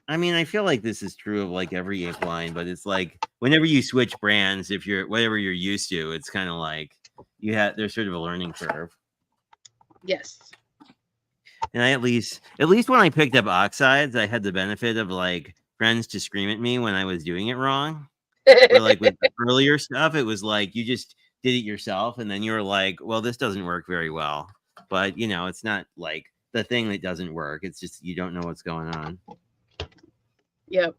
I feel like this is true of like every ink line, but it's like whenever you switch brands, if you're whatever you're used to, it's kind of like there's sort of a learning curve. Yes. And at least when I picked up oxides, I had the benefit of like friends to scream at me when I was doing it wrong. Where like with the earlier stuff, it was like you just did it yourself, and then you were like, well, this doesn't work very well. But you know, it's not like the thing that doesn't work. It's just you don't know what's going on. Yep.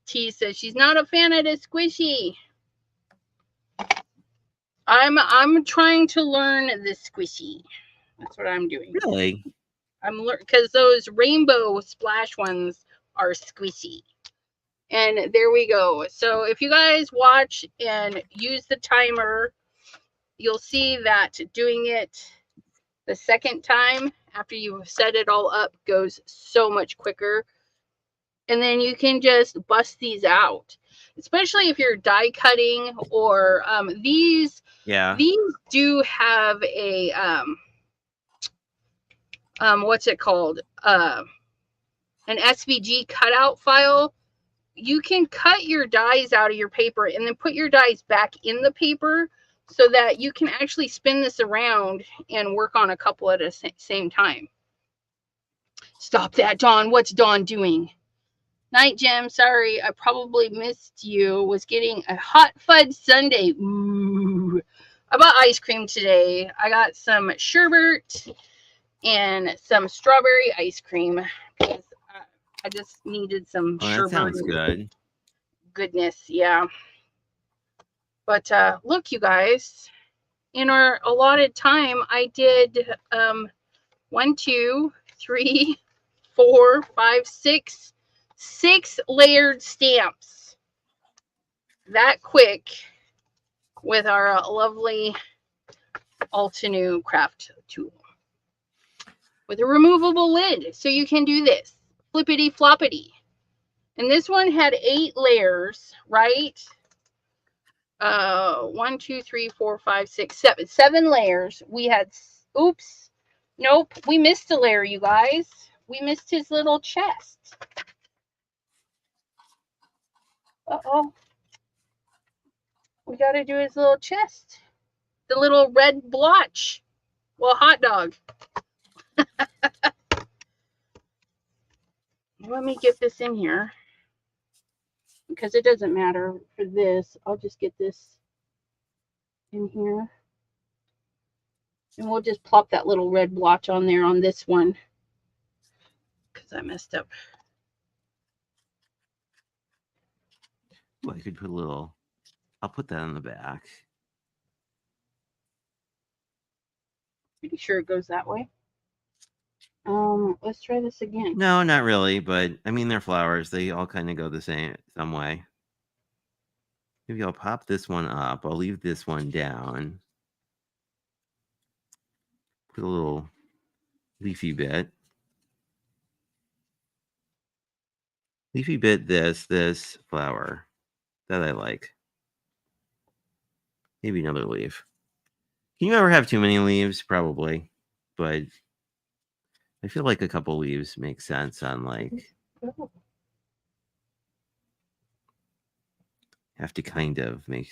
T says she's not a fan of the squishy. I'm trying to learn the squishy. That's what I'm doing. Really? I'm because those rainbow splash ones are squishy. And there we go. So if you guys watch and use the timer, you'll see that doing it the second time after you've set it all up goes so much quicker. And then you can just bust these out, especially if you're die cutting or these. Yeah. These do have a what's it called? An SVG cutout file. You can cut your dies out of your paper and then put your dies back in the paper so that you can actually spin this around and work on a couple at the same time. Stop that, Dawn. What's Dawn doing? Night, Jim. Sorry, I probably missed you. Was getting a hot fudge sundae. Ooh. I bought ice cream today. I got some sherbet and some strawberry ice cream because I just needed some Oh, that sherbet sounds good. goodness. Yeah. But look, you guys, in our allotted time, I did 1, 2, 3, 4, 5, 6, 6 layered stamps that quick with our lovely Altenew craft tool with a removable lid. So you can do this flippity floppity. And this one had 8 layers, right? 1, 2, 3, 4, 5, 6, 7. 7 layers. We had, oops, nope, we missed a layer, you guys. We missed his little chest. Uh-oh. We got to do his little chest. The little red blotch. Well, hot dog. Let me get this in here. Because it doesn't matter for this. I'll just get this in here. And we'll just plop that little red blotch on there on this one. Because I messed up. Well, I could put a little, I'll put that on the back. Pretty sure it goes that way. Let's try this again. No, not really, but I mean, they're flowers. They all kind of go the same, some way. Maybe I'll pop this one up. I'll leave this one down. Put a little leafy bit. Leafy bit, this flower that I like. Maybe another leaf. Can you ever have too many leaves? Probably. But I feel like a couple leaves makes sense on like, have to kind of make.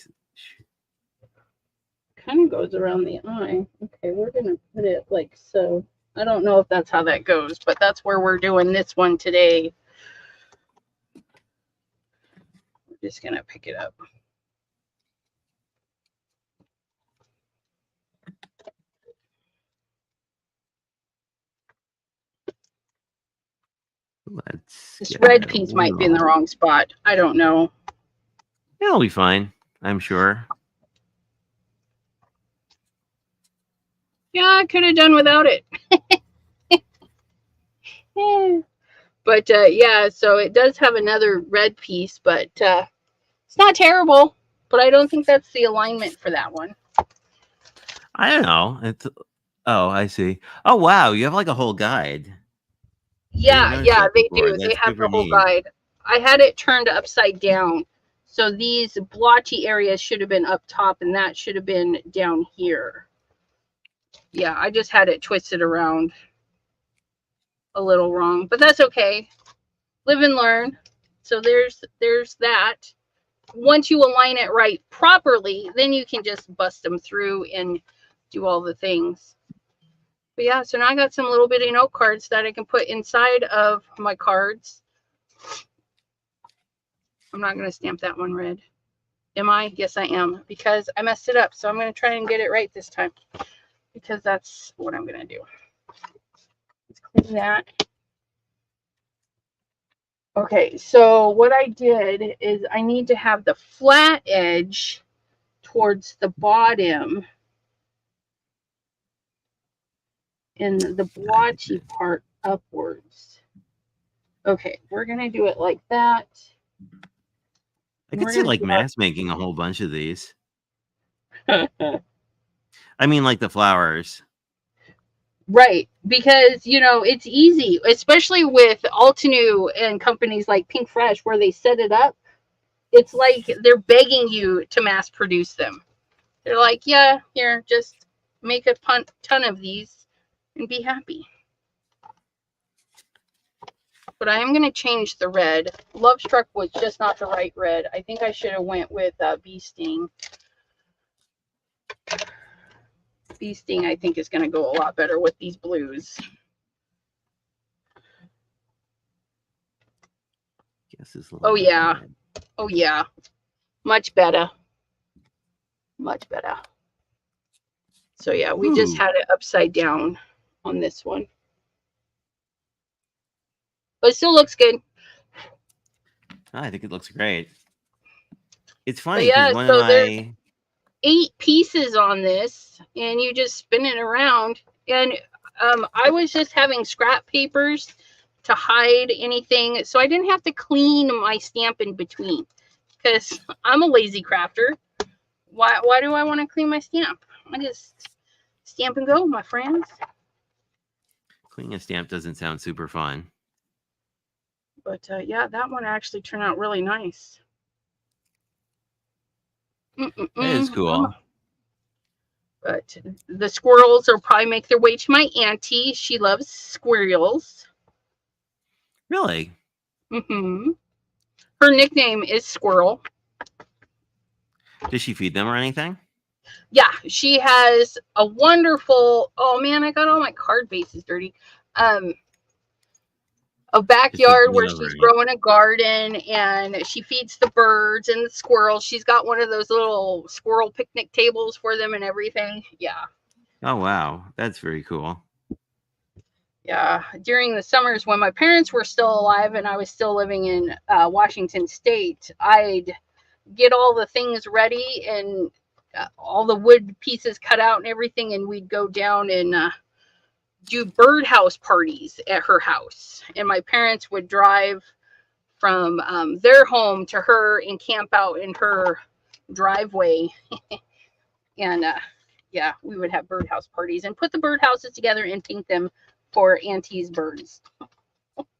Kind of goes around the eye. Okay, we're going to put it like so. I don't know if that's how that goes, but that's where we're doing this one today. We're just going to pick it up. This red piece might be in the wrong spot. I don't know. It'll be fine, I'm sure. Yeah, I could have done without it. But yeah, so it does have another red piece, but it's not terrible. But I don't think that's the alignment for that one. I don't know. It's, oh, I see. Oh, wow. You have like a whole guide. Yeah, they do. They have the whole guide. I had it turned upside down. So these blotchy areas should have been up top and that should have been down here. Yeah, I just had it twisted around a little wrong, but that's okay. Live and learn. So there's that. Once you align it right properly, then you can just bust them through and do all the things. But yeah, so now I got some little bitty note cards that I can put inside of my cards. I'm not going to stamp that one red. Am I? Yes, I am, because I messed it up. So I'm going to try and get it right this time, because that's what I'm going to do. Let's clean that. Okay, so what I did is I need to have the flat edge towards the bottom and the blotchy part upwards. Okay, we're going to do it like that. I could see like mass making a whole bunch of these. I mean, like the flowers. Right, because, you know, it's easy, especially with Altenew and companies like Pink Fresh, where they set it up. It's like they're begging you to mass produce them. They're like, yeah, here, just make a ton of these and be happy. But I am going to change the red. Love Struck was just not the right red. I think I should have went with Bee Sting. Bee Sting, I think, is going to go a lot better with these blues. Oh, yeah. Oh, yeah. Much better. Much better. So, yeah, we just had it upside down on this one. But it still looks good. I think it looks great. It's But funny because yeah, one of so there's my 8 pieces on this, and you just spin it around. And I was just having scrap papers to hide anything, so I didn't have to clean my stamp in between, because I'm a lazy crafter. Why do I want to clean my stamp? I just stamp and go, my friends. cleaning a stamp doesn't sound super fun. But yeah, that one actually turned out really nice. That is cool. But the squirrels will probably make their way to my auntie. She loves squirrels. Really? Mm-hmm. Her nickname is Squirrel. Does she feed them or anything? Yeah, she has a wonderful. Oh man, I got all my card bases dirty. A backyard where she's growing a garden, and she feeds the birds and the squirrels. She's got one of those little squirrel picnic tables for them and everything. Yeah. Oh wow, that's very cool. Yeah, during the summers when my parents were still alive and I was still living in Washington State, I'd get all the things ready and all the wood pieces cut out and everything, and we'd go down and do birdhouse parties at her house. And my parents would drive from their home to her and camp out in her driveway. And yeah, we would have birdhouse parties and put the birdhouses together and paint them for Auntie's birds.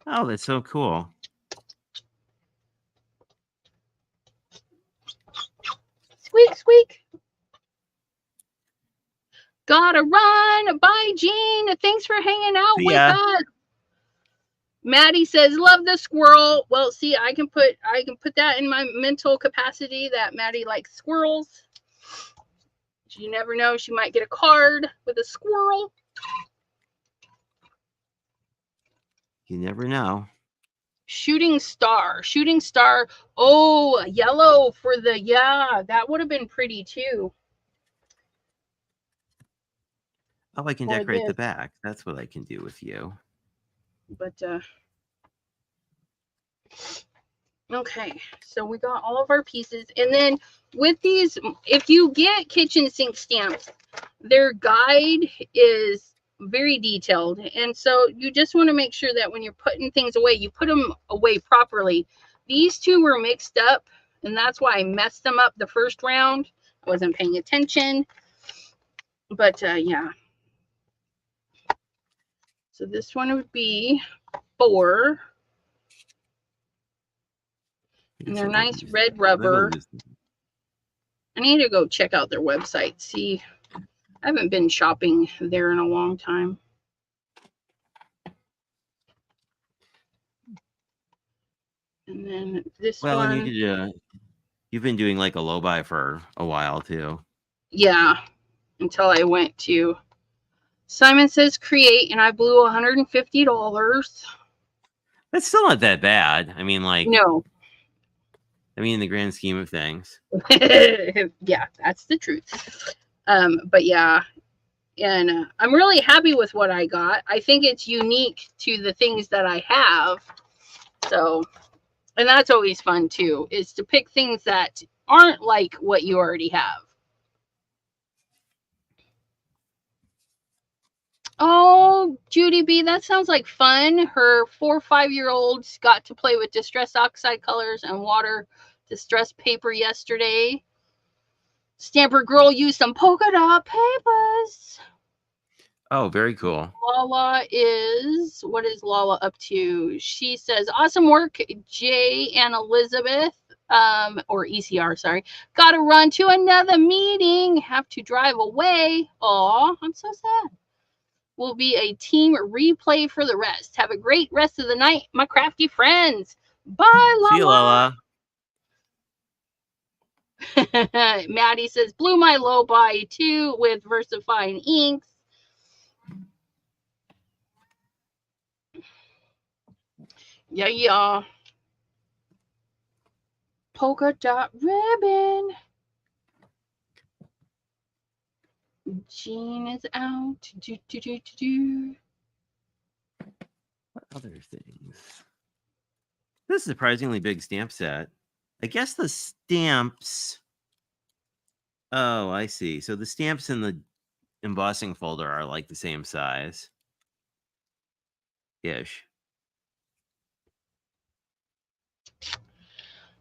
Oh, that's so cool. Squeak, squeak. Gotta run. Bye, Jean. Thanks for hanging out with us. Maddie says, "Love the squirrel." Well, see, I can put that in my mental capacity that Maddie likes squirrels. You never know; she might get a card with a squirrel. You never know. Shooting star. Oh, yellow for the, yeah, that would have been pretty too. Oh, I can decorate the back. That's what I can do with you. But okay, so we got all of our pieces, and then with these, if you get kitchen sink stamps, their guide is very detailed, and so you just want to make sure that when you're putting things away, you put them away properly. These two were mixed up, and that's why I messed them up the first round. I wasn't paying attention, but yeah. So this one would be 4. And they're nice red rubber. I need to go check out their website. See, I haven't been shopping there in a long time. And then this one. Well, and you've been doing like a low buy for a while too. Yeah, until I went to Simon Says Create, and I blew $150. That's still not that bad. I mean, like, no. I mean, in the grand scheme of things. Yeah, that's the truth. But yeah, and I'm really happy with what I got. I think it's unique to the things that I have. So, and that's always fun too, is to pick things that aren't like what you already have. Oh, Judy B, that sounds like fun. Her 4 or 5-year-olds got to play with distress oxide colors and water distress paper yesterday. Stamper Girl used some polka dot papers. Oh, very cool. Lala is, what is Lala up to? She says, awesome work, Jay and Elizabeth, or ECR, sorry. Gotta run to another meeting. Have to drive away. Aw, I'm so sad. Will be a team replay for the rest. Have a great rest of the night, my crafty friends. Bye, Lala. See you, Lala. Maddie says, blew my low buy too with VersaFine inks. Yeah. Polka dot ribbon. Jean is out. Do. What other things? This is a surprisingly big stamp set. I guess the stamps. Oh, I see. So the stamps in the embossing folder are like the same size ish.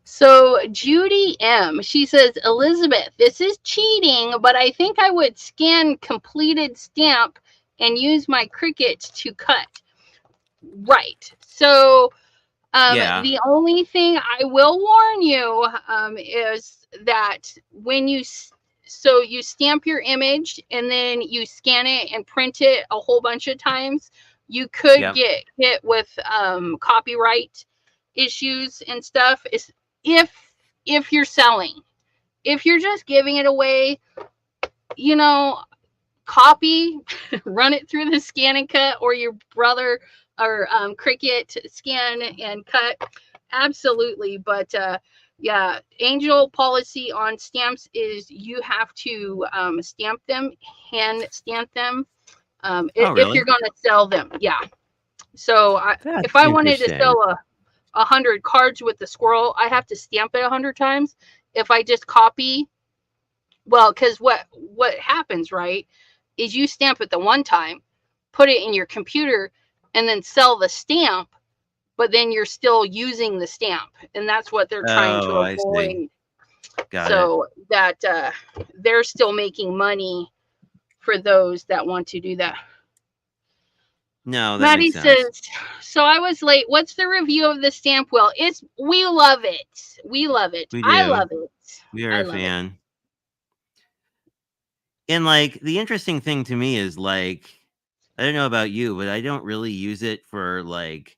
So Judy M, she says, Elizabeth, this is cheating, but I think I would scan completed stamp and use my Cricut to cut. Right. So Yeah. the only thing I will warn you is that when you stamp your image and then you scan it and print it a whole bunch of times, you could get hit with copyright issues and stuff. Is if you're selling. If you're just giving it away, you know, copy, run it through the scan and cut, or your brother or Cricut scan and cut. Absolutely. But yeah, Angel policy on stamps is you have to stamp them, hand stamp them if you're going to sell them. Yeah. So if I wanted to sell 100 cards with the squirrel, I have to stamp it 100 times. If I just copy, well, because what happens, right, is you stamp it the one time, put it in your computer, and then sell the stamp, but then you're still using the stamp, and that's what they're trying to avoid. So that they're still making money for those that want to do that. No, that Maddie makes sense. says, so I was late. What's the review of the StampWheel? We love it. We love it. I love it. We are a fan. And like the interesting thing to me is like, I don't know about you, but I don't really use it for like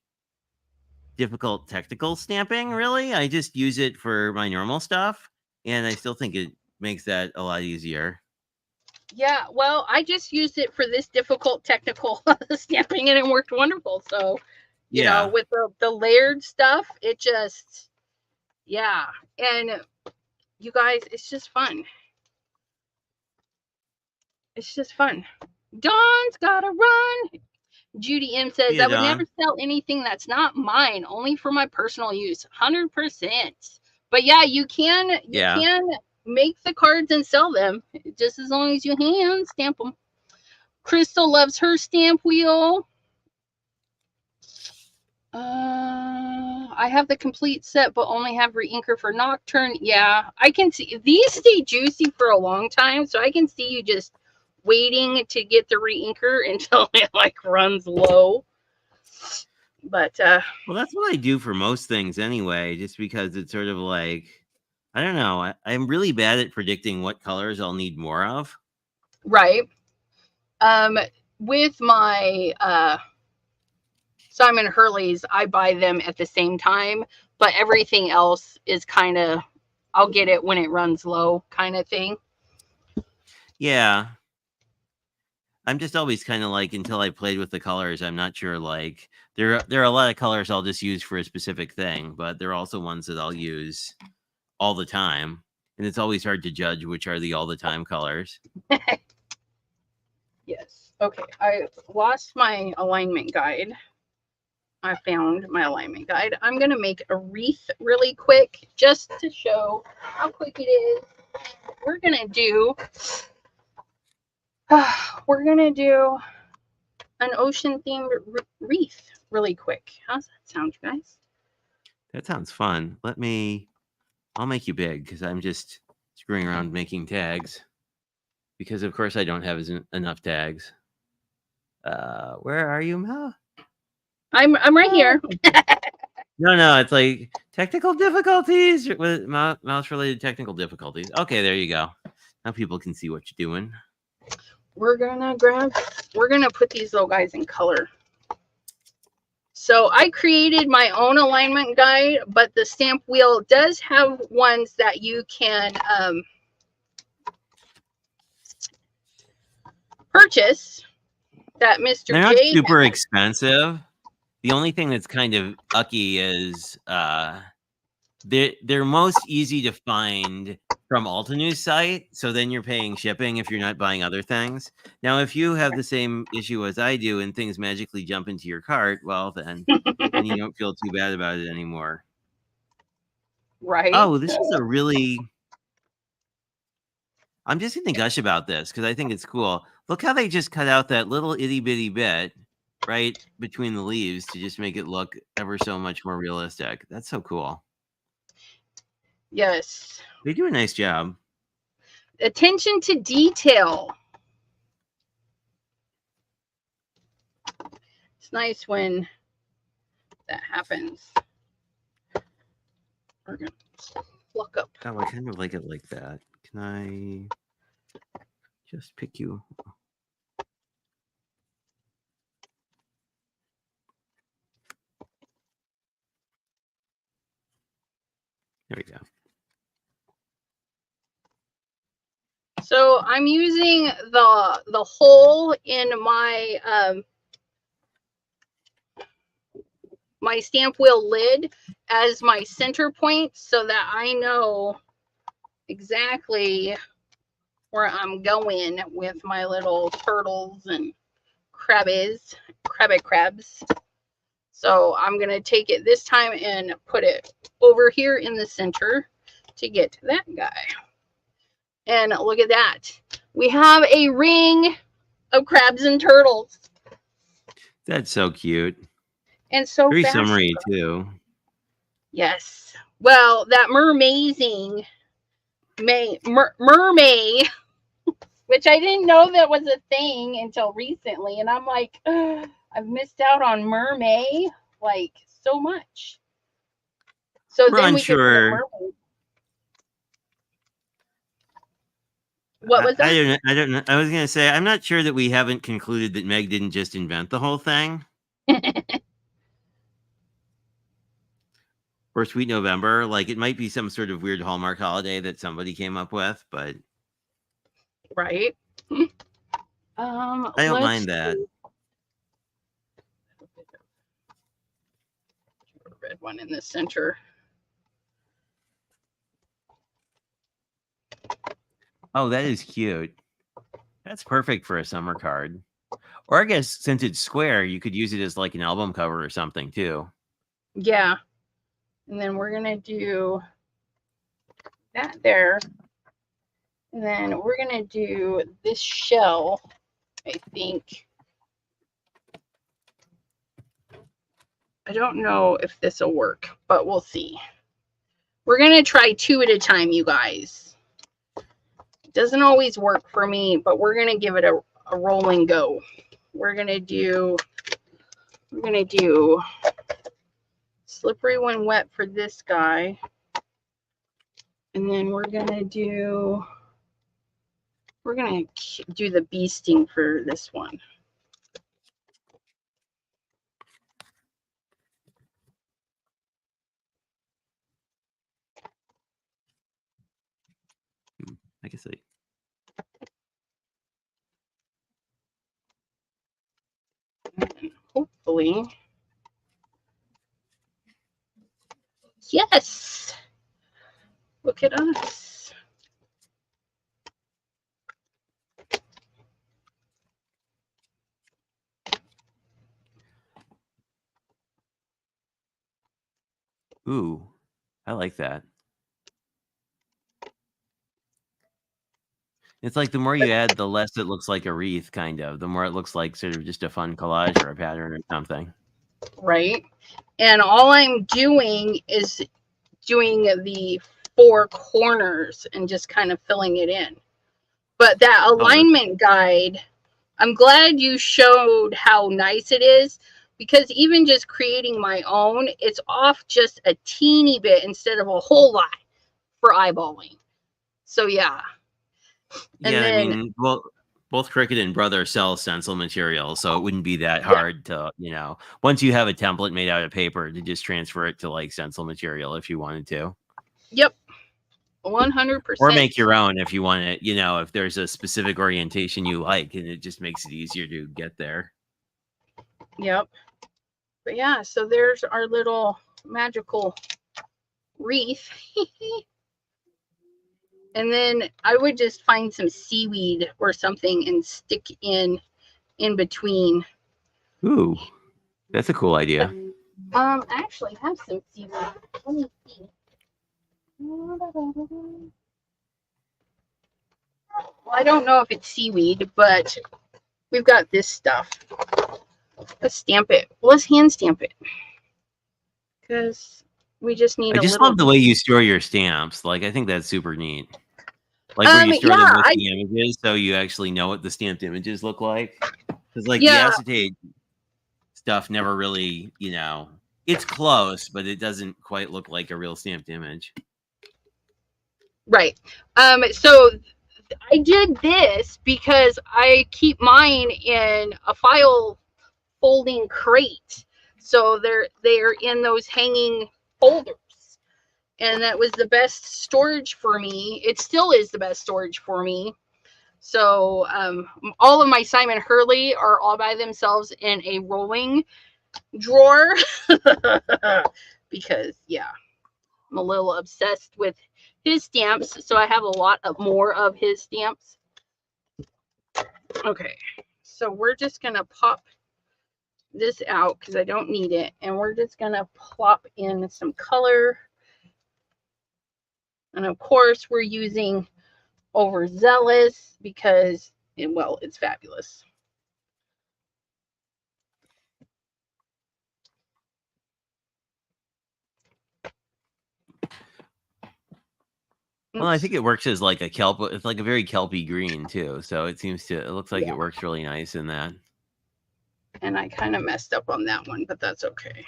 difficult technical stamping, really. I just use it for my normal stuff. And I still think it makes that a lot easier. Yeah, well, I just used it for this difficult technical stamping and it worked wonderful. So, you know, with the layered stuff, it just, yeah. And you guys, it's just fun. It's just fun. Dawn's gotta run. Judy M says, I would never sell anything that's not mine, only for my personal use. 100%. But yeah, you can make the cards and sell them, just as long as you hand stamp them. Crystal loves her StampWheel. I have the complete set, but only have reinker for Nocturne. Yeah, I can see these stay juicy for a long time, so I can see you just waiting to get the reinker until it like runs low. But well, that's what I do for most things anyway, just because it's sort of like, I don't know, I'm really bad at predicting what colors I'll need more of. Right. With my Simon Hurley's, I buy them at the same time, but everything else is kind of, I'll get it when it runs low kind of thing. Yeah. I'm just always kind of like, until I played with the colors, I'm not sure, like, there are a lot of colors I'll just use for a specific thing, but there are also ones that I'll use all the time. And it's always hard to judge which are the all the time colors. Yes. Okay. I lost my alignment guide. I found my alignment guide. I'm going to make a wreath really quick just to show how quick it is. We're going to do an ocean themed wreath really quick. How's that sound, guys? That sounds fun. I'll make you big because I'm just screwing around making tags. Because of course I don't have enough tags. Where are you, Mel? I'm right here. No, it's like technical difficulties with mouse related technical difficulties. Okay, there you go. Now people can see what you're doing. We're gonna put these little guys in color. So I created my own alignment guide, but the StampWheel does have ones that you can purchase that Mr. They're not J super expensive. The only thing that's kind of ucky is they're most easy to find from Altenews site, so then you're paying shipping if you're not buying other things. Now, if you have the same issue as I do and things magically jump into your cart, well, then you don't feel too bad about it anymore. Right? Oh, this is a really... I'm just going to gush about this because I think it's cool. Look how they just cut out that little itty bitty bit right between the leaves to just make it look ever so much more realistic. That's so cool. Yes. They do a nice job. Attention to detail. It's nice when that happens. We're gonna look up. Oh, I kind of like it like that. Can I just pick you? There we go. So I'm using the hole in my my stamp wheel lid as my center point so that I know exactly where I'm going with my little turtles and crabs. So I'm going to take it this time and put it over here in the center to get to that guy. And look at that. We have a ring of crabs and turtles. That's so cute. And so very fast. summery too. Yes. Well, that mermaid, which I didn't know that was a thing until recently. And I'm like, I've missed out on mermaid like so much. So We're then unsure. we get to the mermaid. What was that? I don't know. I was going to say, I'm not sure that we haven't concluded that Meg didn't just invent the whole thing. Or Sweet November. Like, it might be some sort of weird Hallmark holiday that somebody came up with, but... Right. I don't mind that. Red one in the center. Oh, that is cute. That's perfect for a summer card. Or I guess since it's square, you could use it as like an album cover or something too. Yeah. And then we're going to do that there. And then we're going to do this shell, I think. I don't know if this will work, but we'll see. We're going to try 2 at a time, you guys. It doesn't always work for me, but we're going to give it a roll and go. We're going to do slippery when wet for this guy. And then we're going to do the bee sting for this one. I guess And hopefully, yes, look at us. Ooh, I like that. It's like the more you add, the less it looks like a wreath, kind of. The more it looks like sort of just a fun collage or a pattern or something. Right. And all I'm doing is doing the 4 corners and just kind of filling it in. But that alignment guide, I'm glad you showed how nice it is, because even just creating my own, it's off just a teeny bit instead of a whole lot for eyeballing. So yeah. And yeah, then, I mean, well, both Cricut and Brother sell stencil material, so it wouldn't be that hard to, once you have a template made out of paper, to just transfer it to like stencil material if you wanted to. Yep. 100%. Or make your own if you want it, if there's a specific orientation you like, and it just makes it easier to get there. Yep. But yeah, so there's our little magical wreath. And then I would just find some seaweed or something and stick in between. Ooh, that's a cool idea. I actually have some seaweed. Let me see. Well, I don't know if it's seaweed, but we've got this stuff. Let's stamp it. Let's hand stamp it. Because we just need I a just little. love the way you store your stamps. Like, I think that's super neat. Like where you store them with the images, so you actually know what the stamped images look like. Because like the acetate stuff never really, it's close, but it doesn't quite look like a real stamped image. Right. So I did this because I keep mine in a file folding crate. So they're in those hanging folders. And that was the best storage for me. It still is the best storage for me. So all of my Simon Hurley are all by themselves in a rolling drawer. Because, yeah, I'm a little obsessed with his stamps. So I have a lot of more of his stamps. Okay, so we're just going to pop this out because I don't need it. And we're just going to plop in some color. And of course, we're using Overzealous because, well, it's fabulous. Well, I think it works as like a kelp. It's like a very kelpy green too. So it looks like it works really nice in that. And I kind of messed up on that one, but that's okay.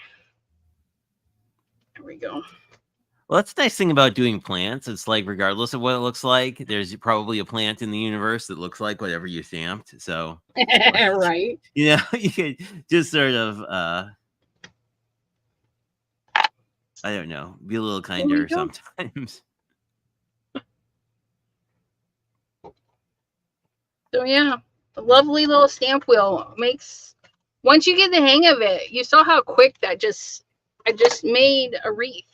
There we go. Well, that's the nice thing about doing plants. It's like, regardless of what it looks like, there's probably a plant in the universe that looks like whatever you stamped. So, right. You could just sort of, I don't know, be a little kinder sometimes. So yeah, a lovely little stamp wheel makes, once you get the hang of it, you saw how quick I just made a wreath.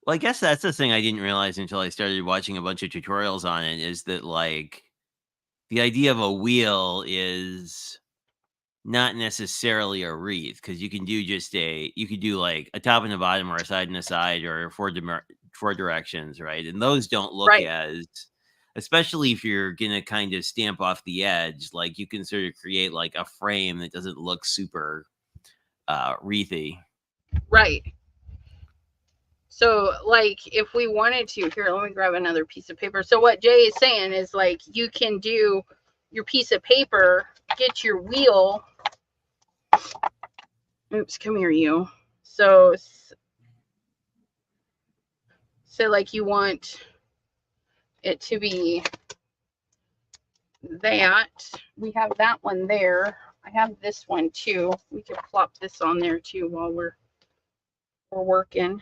Well, I guess that's the thing I didn't realize until I started watching a bunch of tutorials on it, is that like the idea of a wheel is not necessarily a wreath, because you can do you could do like a top and a bottom or a side and a side or four directions, right? And those don't look as, especially if you're gonna kind of stamp off the edge, like you can sort of create like a frame that doesn't look super wreathy. Right. So like if we wanted to, here, let me grab another piece of paper. So what Jay is saying is like you can do your piece of paper, get your wheel. Oops, come here, you. So like you want it to be that. We have that one there. I have this one too. We can plop this on there too while we're working.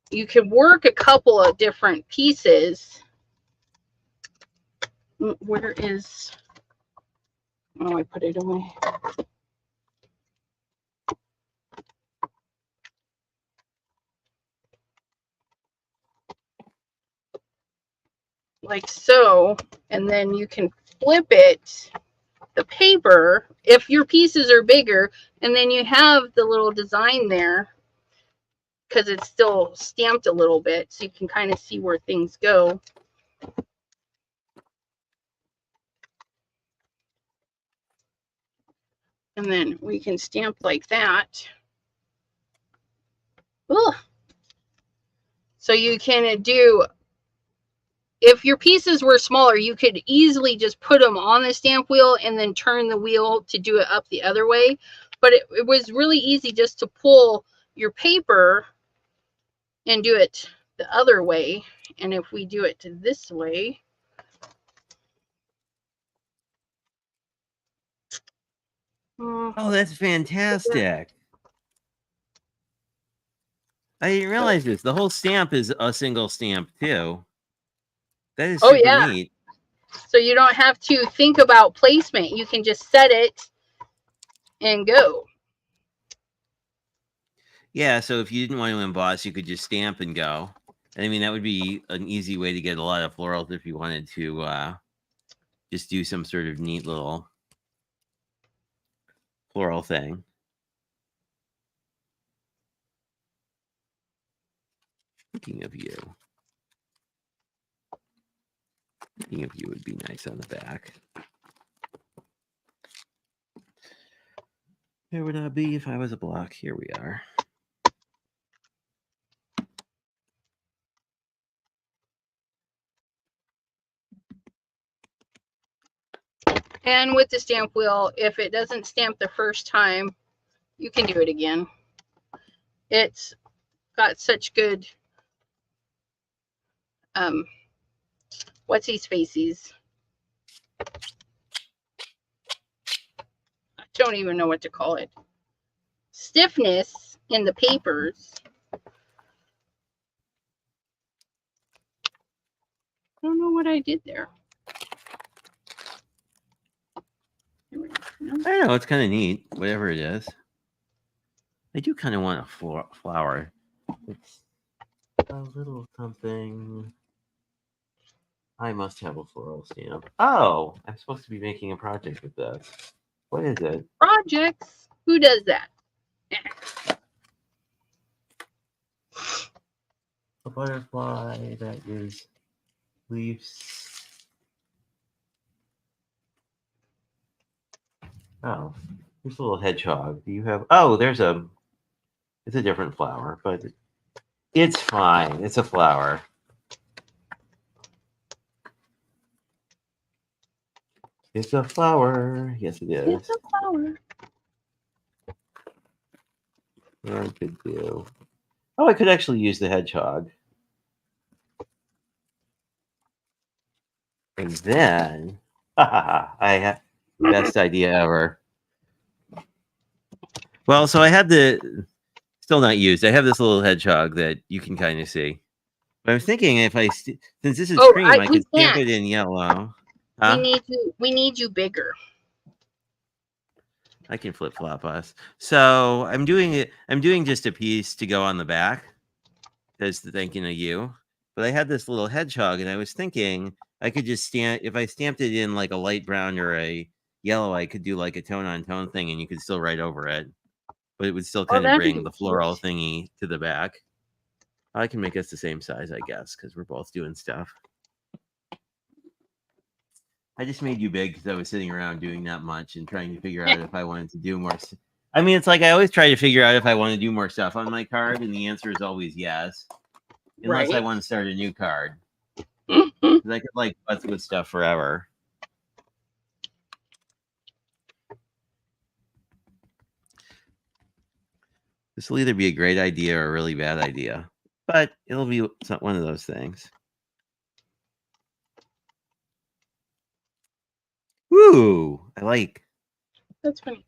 You can work a couple of different pieces. Where is, oh, I put it away. Like so, and then you can flip it, the paper, if your pieces are bigger, and then you have the little design there because it's still stamped a little bit, so you can kind of see where things go. And then we can stamp like that. Ugh. So you can do, if your pieces were smaller, you could easily just put them on the stamp wheel and then turn the wheel to do it up the other way. But it was really easy just to pull your paper and do it the other way. And if we do it to this way, oh, that's fantastic. I didn't realize this. The whole stamp is a single stamp too. That is super neat. So you don't have to think about placement. You can just set it and go. Yeah, so if you didn't want to emboss, you could just stamp and go. And I mean, that would be an easy way to get a lot of florals if you wanted to just do some sort of neat little floral thing. Thinking of you. Thinking of you would be nice on the back. Where would I be if I was a block? Here we are. And with the stamp wheel, if it doesn't stamp the first time, you can do it again. It's got such good, what's these faces? I don't even know what to call it. Stiffness in the papers. I don't know what I did there. I don't know. It's kind of neat, whatever it is. I do kind of want a flower. It's a little something. I must have a floral stamp. Oh, I'm supposed to be making a project with this. What is it? Projects? Who does that? A butterfly that is leaves. Oh, there's a little hedgehog. Do you have? Oh, there's a. It's a different flower, but it's fine. It's a flower. It's a flower. Yes, it is. It's a flower. What I could do. Oh, I could actually use the hedgehog. And then, I have best idea ever. Well, so I had still not used. I have this little hedgehog that you can kind of see. But I was thinking if since this is cream, I could stamp it in yellow. Huh? We need you bigger. I can flip flop us. So I'm doing just a piece to go on the back. That's the thinking of you. But I had this little hedgehog, and I was thinking I could just if I stamped it in like a light brown or a yellow, I could do like a tone on tone thing, and you could still write over it. But it would still kind of bring the floral thingy to the back. I can make us the same size, I guess, because we're both doing stuff. I just made you big because I was sitting around doing that much and trying to figure out if I wanted to do more. I mean, it's like I always try to figure out if I want to do more stuff on my card, and the answer is always yes. Unless I want to start a new card. Because I could like butts with stuff forever. This will either be a great idea or a really bad idea. But it'll be one of those things. Woo! I like. That's funny.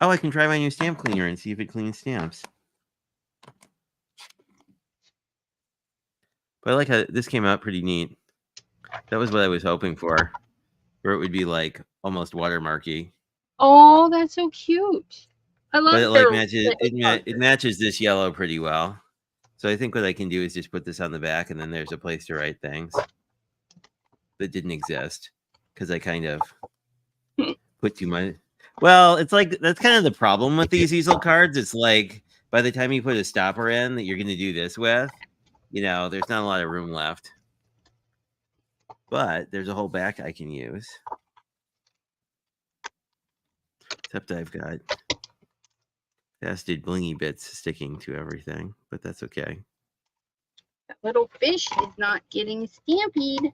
Oh, I can try my new stamp cleaner and see if it cleans stamps. But I like how this came out pretty neat. That was what I was hoping for. Where it would be like almost watermarky. Oh, that's so cute. I love it. But it it matches this yellow pretty well. So I think what I can do is just put this on the back, and then there's a place to write things that didn't exist because I kind of put too much. Well, it's like that's kind of the problem with these easel cards. It's like by the time you put a stopper in that you're going to do this with, there's not a lot of room left. But there's a whole back I can use. Except I've got fasted blingy bits sticking to everything, but that's okay. That little fish is not getting stampied.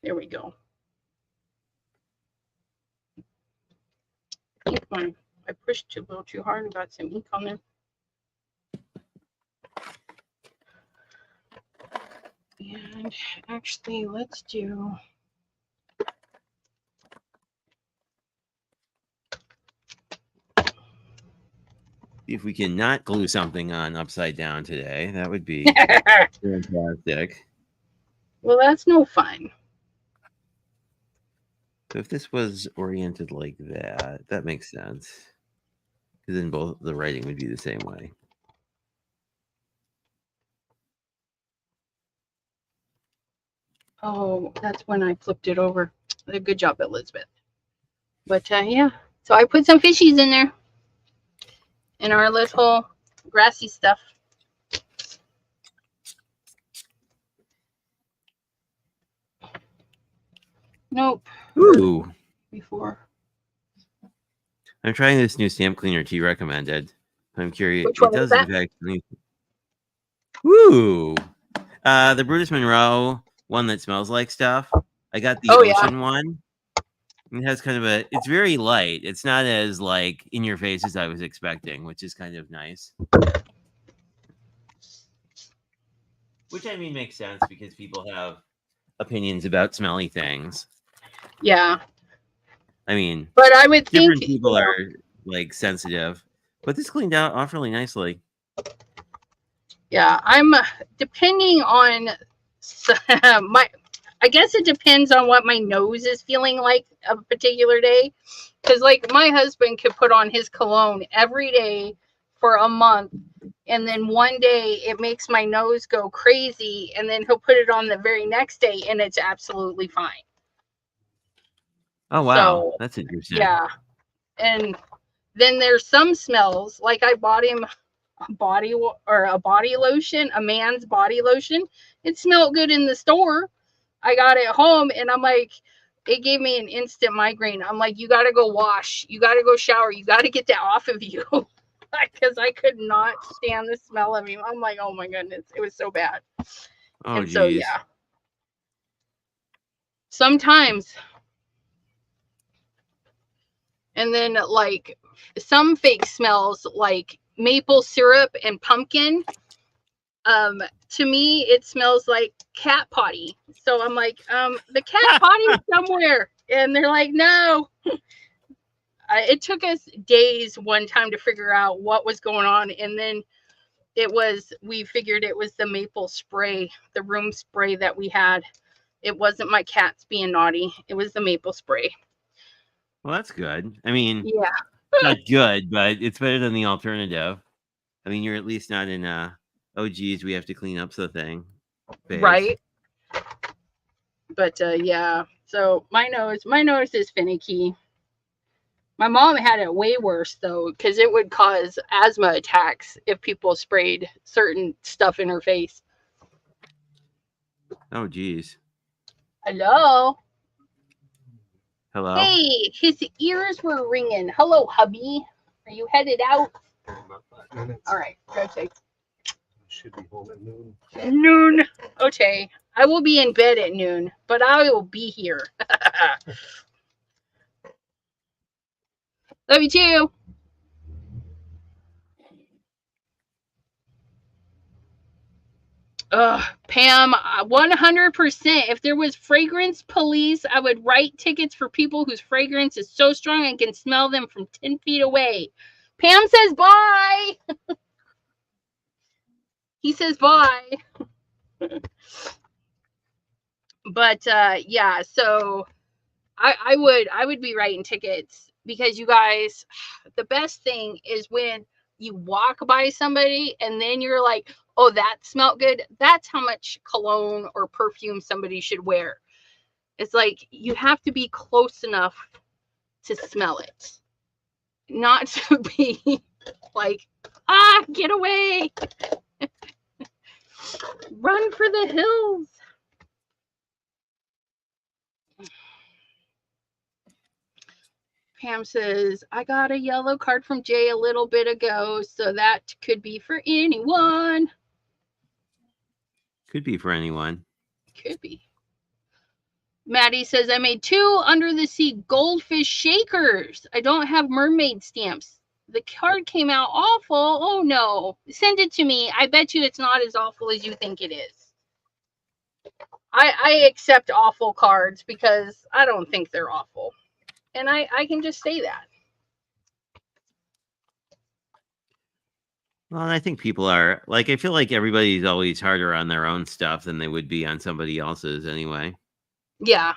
There we go. I pushed a little too hard and got some ink on there. And actually, let's do. See if we can not glue something on upside down today. That would be fantastic. Well, that's no fun. So if this was oriented like that, that makes sense. Because then both the writing would be the same way. Oh, that's when I flipped it over. Good job, Elizabeth. But yeah, so I put some fishies in there. In our little grassy stuff. Nope. Ooh. Before. I'm trying this new stamp cleaner T recommended. I'm curious. Which one It is does in that? fact. Ooh. The Brutus Monroe one that smells like stuff. I got the ocean one. It has kind of it's very light. It's not as like in your face as I was expecting, which is kind of nice. Which I mean makes sense because people have opinions about smelly things. Yeah. I mean, but I would think different people are like sensitive, but this cleaned out awfully nicely. Yeah, I'm depending on I guess it depends on what my nose is feeling like a particular day. Because like my husband could put on his cologne every day for a month, and then one day it makes my nose go crazy, and then he'll put it on the very next day and it's absolutely fine. Oh wow, so, that's interesting. Yeah. And then there's some smells, like I bought him a body lotion, a man's body lotion. It smelled good in the store. I got it home and I'm like, it gave me an instant migraine. I'm like, you got to go wash, you got to go shower, you got to get that off of you. Because I could not stand the smell of him. I'm like, oh my goodness, it was so bad. Oh, and so yeah, sometimes. And then like some fake smells like maple syrup and pumpkin. To me it smells like cat potty. So I'm like, the cat potty's somewhere. And they're like, no. It took us days one time to figure out what was going on. And then we figured it was the maple spray, the room spray that we had. It wasn't my cats being naughty. It was the maple spray. Well, that's good. I mean, yeah, not good, but it's better than the alternative. I mean, you're at least not in oh geez, we have to clean up the thing phase. Right. But yeah, so my nose is finicky. My mom had it way worse though, because it would cause asthma attacks if people sprayed certain stuff in her face. Oh geez. Hello. Hello. Hey, his ears were ringing. Hello, hubby. Are you headed out? All right, go take. Should be home at noon. Noon. Okay. I will be in bed at noon, but I will be here. Love you too. Pam, 100%. If there was fragrance police, I would write tickets for people whose fragrance is so strong I can smell them from 10 feet away. Pam says bye. He says bye. But yeah, so I would be writing tickets because you guys, the best thing is when you walk by somebody and then you're like, oh, that smelled good. That's how much cologne or perfume somebody should wear. It's like you have to be close enough to smell it, not to be like, get away. Run for the hills. Pam says, I got a yellow card from Jay a little bit ago, so that could be for anyone. Could be for anyone. Could be. Maddie says, I made 2 under the sea goldfish shakers. I don't have mermaid stamps. The card came out awful. Oh no. Send it to me. I bet you it's not as awful as you think it is. I accept awful cards because I don't think they're awful. And I can just say that. Well, and I think people are like, I feel like everybody's always harder on their own stuff than they would be on somebody else's anyway. Yeah.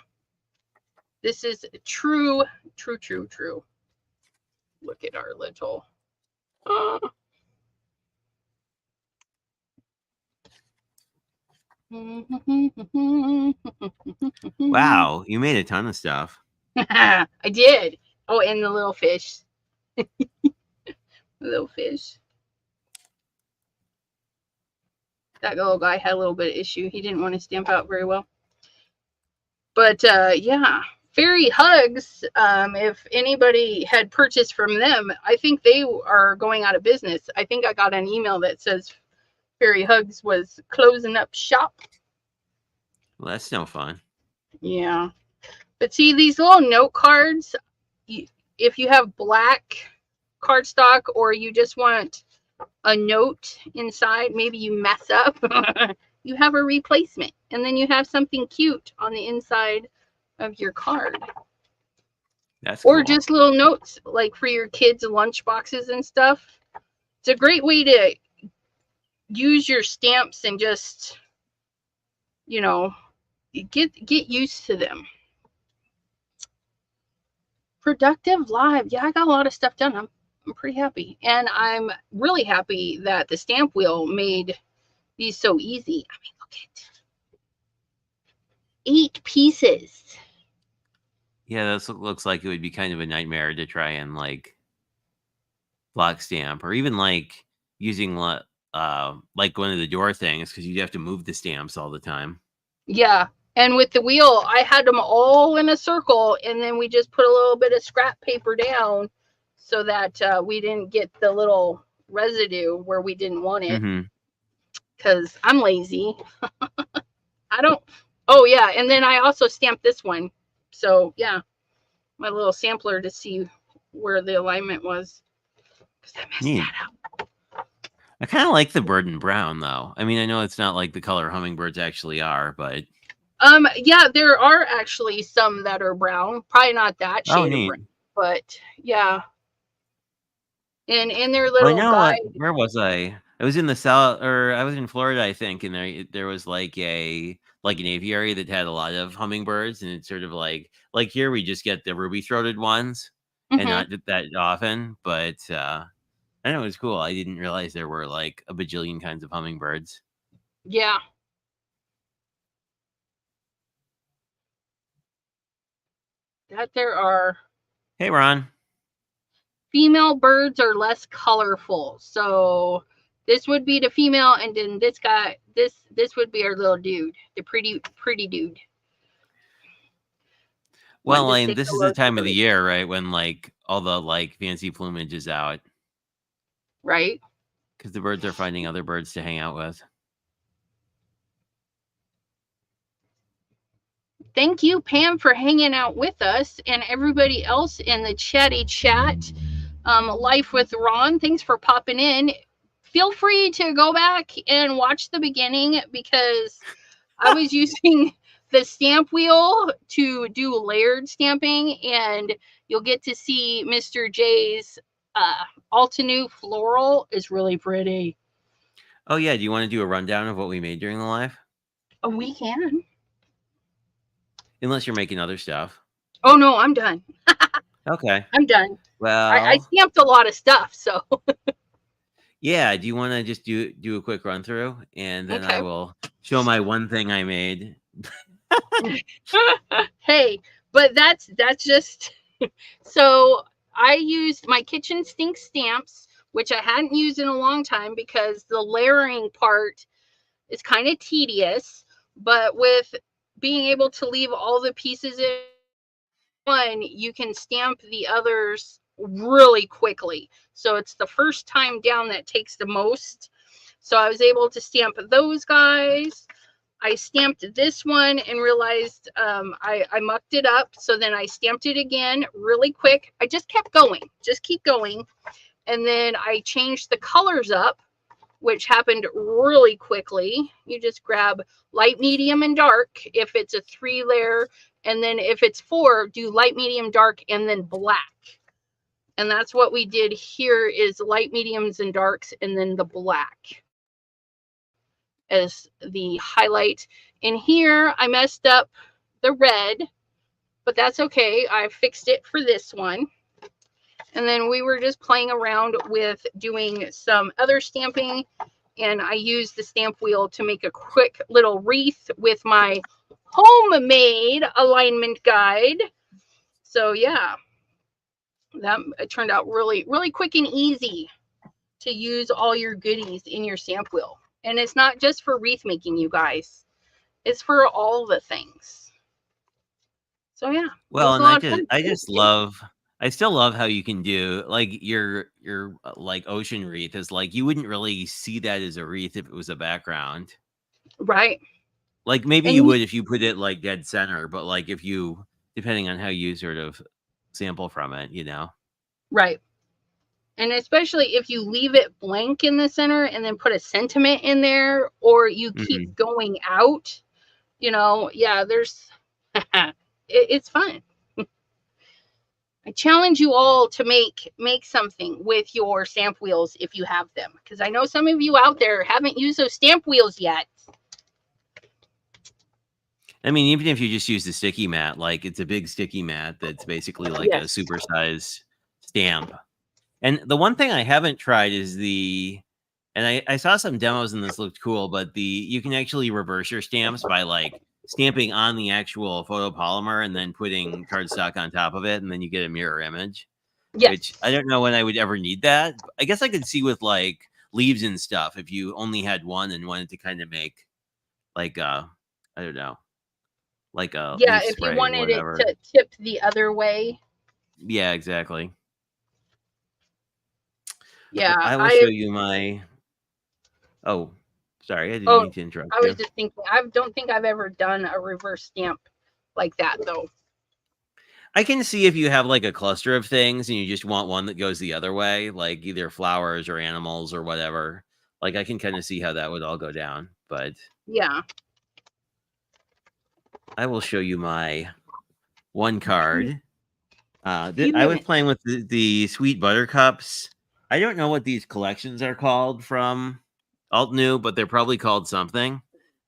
This is true. Look at our little. Wow, you made a ton of stuff. I did. Oh, and the little fish. Little fish. That little guy had a little bit of issue. He didn't want to stamp out very well. But yeah, Fairy Hugs, if anybody had purchased from them, I think they are going out of business. I think I got an email that says Fairy Hugs was closing up shop. Well, that's no fun. Yeah. But see, these little note cards, if you have black cardstock or you just want a note inside, maybe you mess up, you have a replacement. And then you have something cute on the inside of your card. That's Or cool. just little notes like for your kids' lunch boxes and stuff. It's a great way to use your stamps and just, you know, get used to them. Productive live. Yeah, I got a lot of stuff done. I'm pretty happy. And I'm really happy that the StampWheel made these so easy. I mean, look at 8 pieces. Yeah, this looks like it would be kind of a nightmare to try and like block stamp, or even like using like one of the door things, because you'd have to move the stamps all the time. Yeah. And with the wheel, I had them all in a circle, and then we just put a little bit of scrap paper down so that we didn't get the little residue where we didn't want it. Because I'm lazy. I don't. Oh, yeah. And then I also stamped this one. So, yeah, my little sampler to see where the alignment was. Because I messed Neat. that up. I kind of like the bird and brown, though. I mean, I know it's not like the color hummingbirds actually are, but yeah, there are actually some that are brown. Probably not that shade of brown, but yeah. And in their little guide. Where was I? I was in the south, or I was in Florida, I think, and there was like an aviary that had a lot of hummingbirds, and it's sort of like here we just get the ruby-throated ones, and not that often. But I know it was cool. I didn't realize there were like a bajillion kinds of hummingbirds. Yeah. That there are. Hey, Ron. Female birds are less colorful. So this would be the female, and then this guy, this would be our little dude, the pretty dude. Well, and this is the time of the year, right, when like all the like fancy plumage is out. Right. Because the birds are finding other birds to hang out with. Thank you, Pam, for hanging out with us, and everybody else in the chatty chat. Life with Ron, thanks for popping in. Feel free to go back and watch the beginning, because I was using the stamp wheel to do layered stamping, and you'll get to see Mr. J's Altenew floral is really pretty. Oh yeah, do you want to do a rundown of what we made during the live? Oh, we can. Unless you're making other stuff. Oh no, I'm done. Okay. I'm done. Well, I stamped a lot of stuff, so. Yeah, do you want to just do a quick run through, and then Okay. I will show my one thing I made. Hey, but that's just so I used my kitchen sink stamps, which I hadn't used in a long time because the layering part is kind of tedious, but with being able to leave all the pieces in one, you can stamp the others really quickly. So it's the first time down that takes the most. So I was able to stamp those guys. I stamped this one and realized I mucked it up. So then I stamped it again really quick. I just kept going, just keep going. And then I changed the colors up, which happened really quickly. You just grab light, medium, and dark if it's a 3-layer. And then if it's 4, do light, medium, dark, and then black. And that's what we did here is light, mediums, and darks, and then the black as the highlight. In here, I messed up the red, but that's okay. I fixed it for this one. And then we were just playing around with doing some other stamping, and I used the stamp wheel to make a quick little wreath with my homemade alignment guide. So yeah, that turned out really, really quick and easy to use all your goodies in your stamp wheel. And it's not just for wreath making, you guys. It's for all the things. So yeah. Well, and I still love how you can do like your like ocean wreath is like you wouldn't really see that as a wreath if it was a background. Right. Like maybe And you would if you put it like dead center, but like if you depending on how you sort of sample from it, you know. Right. And especially if you leave it blank in the center and then put a sentiment in there, or you keep going out, you know, yeah, there's it's fun. I challenge you all to make something with your stamp wheels if you have them, because I know some of you out there haven't used those stamp wheels yet. I mean, even if you just use the sticky mat, like it's a big sticky mat that's basically like a supersized stamp. And the one thing I haven't tried is and I saw some demos and this looked cool, but you can actually reverse your stamps by like stamping on the actual photopolymer and then putting cardstock on top of it, and then you get a mirror image. Yes. Which I don't know when I would ever need that. I guess I could see with like leaves and stuff if you only had one and wanted to kind of make like I don't know, like a leaf if spray you or wanted it whatever. to tip the other way. Yeah, exactly. Yeah, I will show you my. Oh, sorry, I didn't mean to interrupt I you. was just thinking, I don't think I've ever done a reverse stamp like that though. I can see if you have like a cluster of things and you just want one that goes the other way, like either flowers or animals or whatever. Like I can kind of see how that would all go down, but yeah, I will show you my one card. I was playing with the Sweet Buttercups. I don't know what these collections are called from Alt New, but they're probably called something.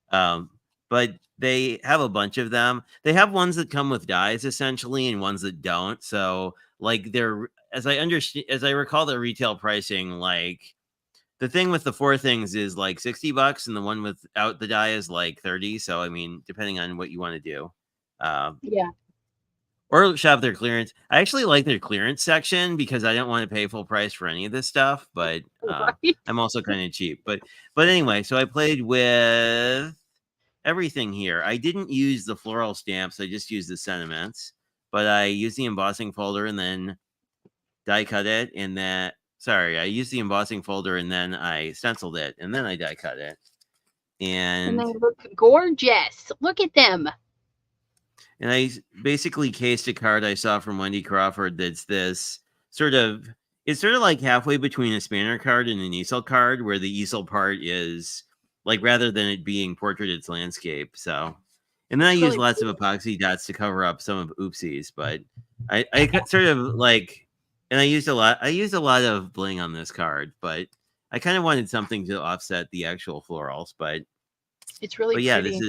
But they have a bunch of them. They have ones that come with dies essentially, and ones that don't. So, like, they're as I recall their retail pricing, like the thing with the four things is like $60, and the one without the die is like 30. So, I mean, depending on what you want to do. Yeah. Or shop their clearance. I actually like their clearance section because I don't want to pay full price for any of this stuff, but Right. I'm also kind of cheap. But anyway, so I played with everything here. I didn't use the floral stamps. I just used the sentiments, but I used the embossing folder and then die cut it. And then, sorry, I used the embossing folder and then I stenciled it and then I die cut it. And And they look gorgeous. Look at them. And I basically cased a card I saw from Wendy Crawford that's this sort of, it's sort of like halfway between a Spanner card and an easel card, where the easel part is like, rather than it being portrait, it's landscape. So, and then I use lots of epoxy dots to cover up some of oopsies, but I sort of like, and I used a lot of bling on this card, but I kind of wanted something to offset the actual florals, but it's really yeah, pretty.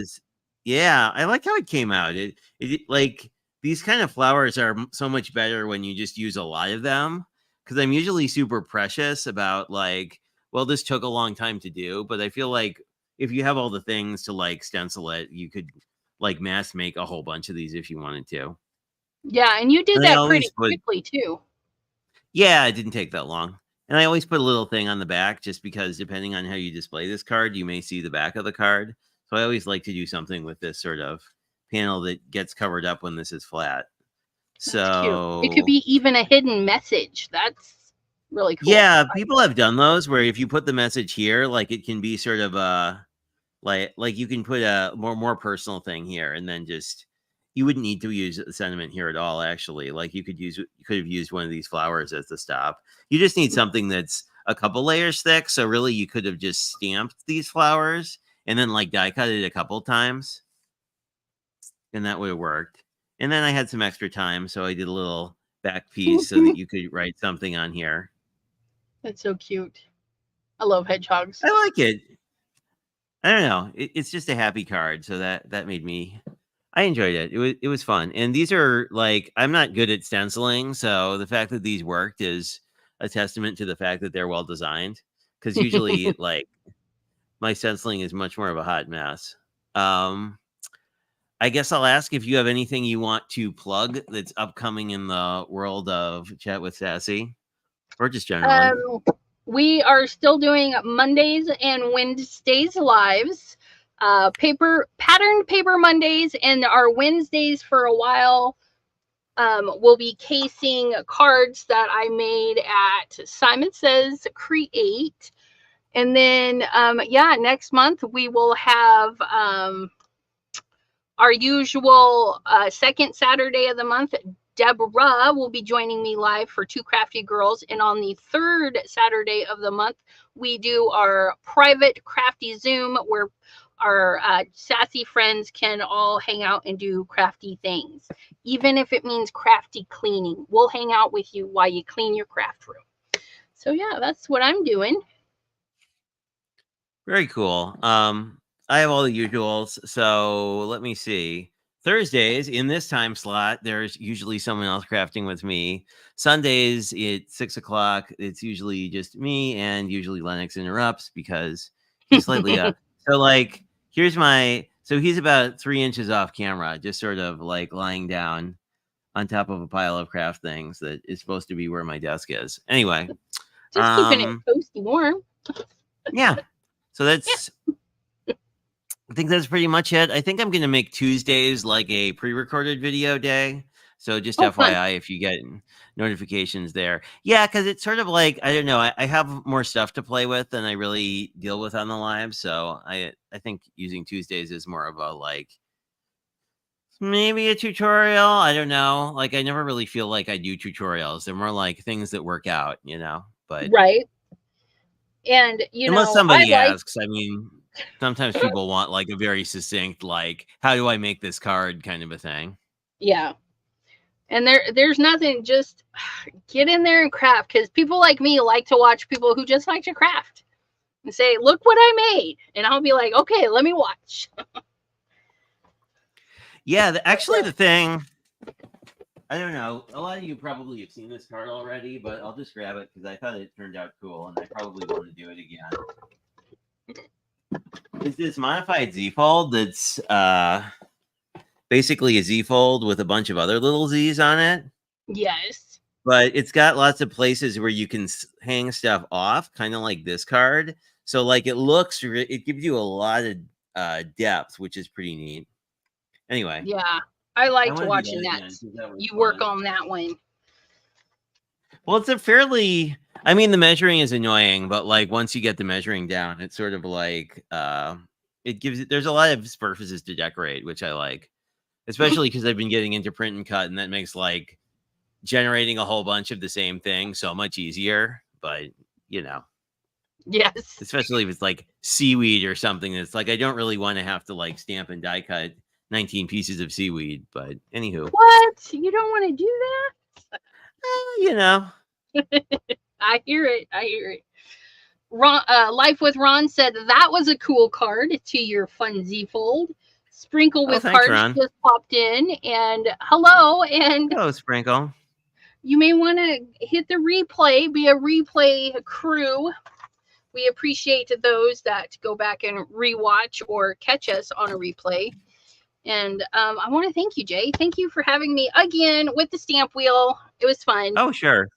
I like how it came out. It like these kind of flowers are so much better when you just use a lot of them, because I'm usually super precious about like, well, this took a long time to do, but I feel like if you have all the things to like stencil it, you could like mass make a whole bunch of these if you wanted to. Yeah, and you did that pretty quickly too. Yeah, it didn't take that long. And I always put a little thing on the back just because depending on how you display this card, you may see the back of the card. So I always like to do something with this sort of panel that gets covered up when this is flat. So it could be even a hidden message. That's really cool. Yeah, people have done those where if you put the message here, like it can be sort of a like you can put a more personal thing here, and then just you wouldn't need to use the sentiment here at all. Actually, like you could have used one of these flowers as the stop. You just need something that's a couple layers thick. So really, you could have just stamped these flowers and then like die cut it a couple times, and that would have worked. And then I had some extra time, so I did a little back piece so that you could write something on here. That's so cute. I love hedgehogs. I like it. I don't know. It's just a happy card, so that made me. I enjoyed it. It was fun, and these are like I'm not good at stenciling, so the fact that these worked is a testament to the fact that they're well designed. Because usually, like my stenciling is much more of a hot mess. I guess I'll ask if you have anything you want to plug that's upcoming in the world of Chat with Sassy, or just generally. We are still doing Mondays and Wednesdays lives, patterned paper Mondays, and our Wednesdays for a while will be casing cards that I made at Simon Says Create. And then, next month we will have our usual second Saturday of the month. Deborah will be joining me live for Two Crafty Girls. And on the third Saturday of the month, we do our private crafty Zoom where our sassy friends can all hang out and do crafty things. Even if it means crafty cleaning, we'll hang out with you while you clean your craft room. So yeah, that's what I'm doing. Very cool. I have all the usuals. So let me see. Thursdays in this time slot, there's usually someone else crafting with me. Sundays at 6 o'clock, it's usually just me, and usually Lennox interrupts because he's slightly up. So like, here's my. So he's about 3 inches off camera, just sort of like lying down on top of a pile of craft things that is supposed to be where my desk is. Anyway, just keeping it toasty warm. Yeah. So that's. I think that's pretty much it. I think I'm going to make Tuesdays like a pre-recorded video day. So just FYI, fun. if you get notifications there. Yeah, because it's sort of like, I don't know, I have more stuff to play with than I really deal with on the live. So I think using Tuesdays is more of a like, maybe a tutorial. I don't know. Like, I never really feel like I do tutorials. They're more like things that work out, but. Right. And, unless somebody asks, I mean... Sometimes people want like a very succinct, like, how do I make this card kind of a thing. Yeah. And there's nothing, just get in there and craft, because people like me like to watch people who just like to craft and say, look what I made. And I'll be like, okay, let me watch. Yeah, actually the thing, I don't know, a lot of you probably have seen this card already, but I'll just grab it because I thought it turned out cool and I probably want to do it again. Is this modified Z-fold that's basically a Z-fold with a bunch of other little Z's on it. Yes. But it's got lots of places where you can hang stuff off, kind of like this card. So like it gives you a lot of depth, which is pretty neat. Anyway. Yeah, I liked watching that. You work on that one. Well, it's a fairly... I mean, the measuring is annoying, but like once you get the measuring down, it's sort of like it gives. There's a lot of surfaces to decorate, which I like, especially because I've been getting into print and cut, and that makes like generating a whole bunch of the same thing so much easier. But yes, especially if it's like seaweed or something. That's like I don't really want to have to like stamp and die cut 19 pieces of seaweed. But anywho, what, you don't want to do that? I hear it. Ron, Life with Ron said that was a cool card to your fun Z-fold. Sprinkle with thanks, cards Ron. just popped in, and hello, and hello, Sprinkle. You may want to hit the replay, be a replay crew. We appreciate those that go back and rewatch or catch us on a replay. And I want to thank you, Jay. Thank you for having me again with the stamp wheel. It was fun. Oh, sure.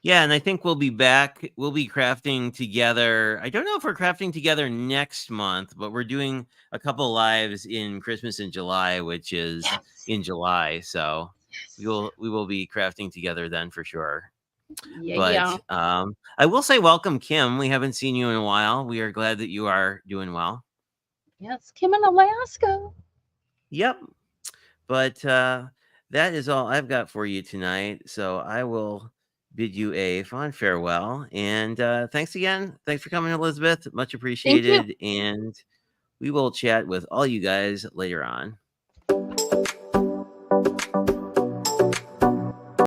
Yeah, and I think we'll be back. We'll be crafting together. I don't know if we're crafting together next month, but we're doing a couple lives in Christmas in July, which is in July. So we will be crafting together then for sure. Yeah. But I will say welcome, Kim. We haven't seen you in a while. We are glad that you are doing well. Yes, Kim in Alaska. Yep. But that is all I've got for you tonight. So I will bid you a fond farewell. And thanks again. Thanks for coming, Elizabeth. Much appreciated. And we will chat with all you guys later on.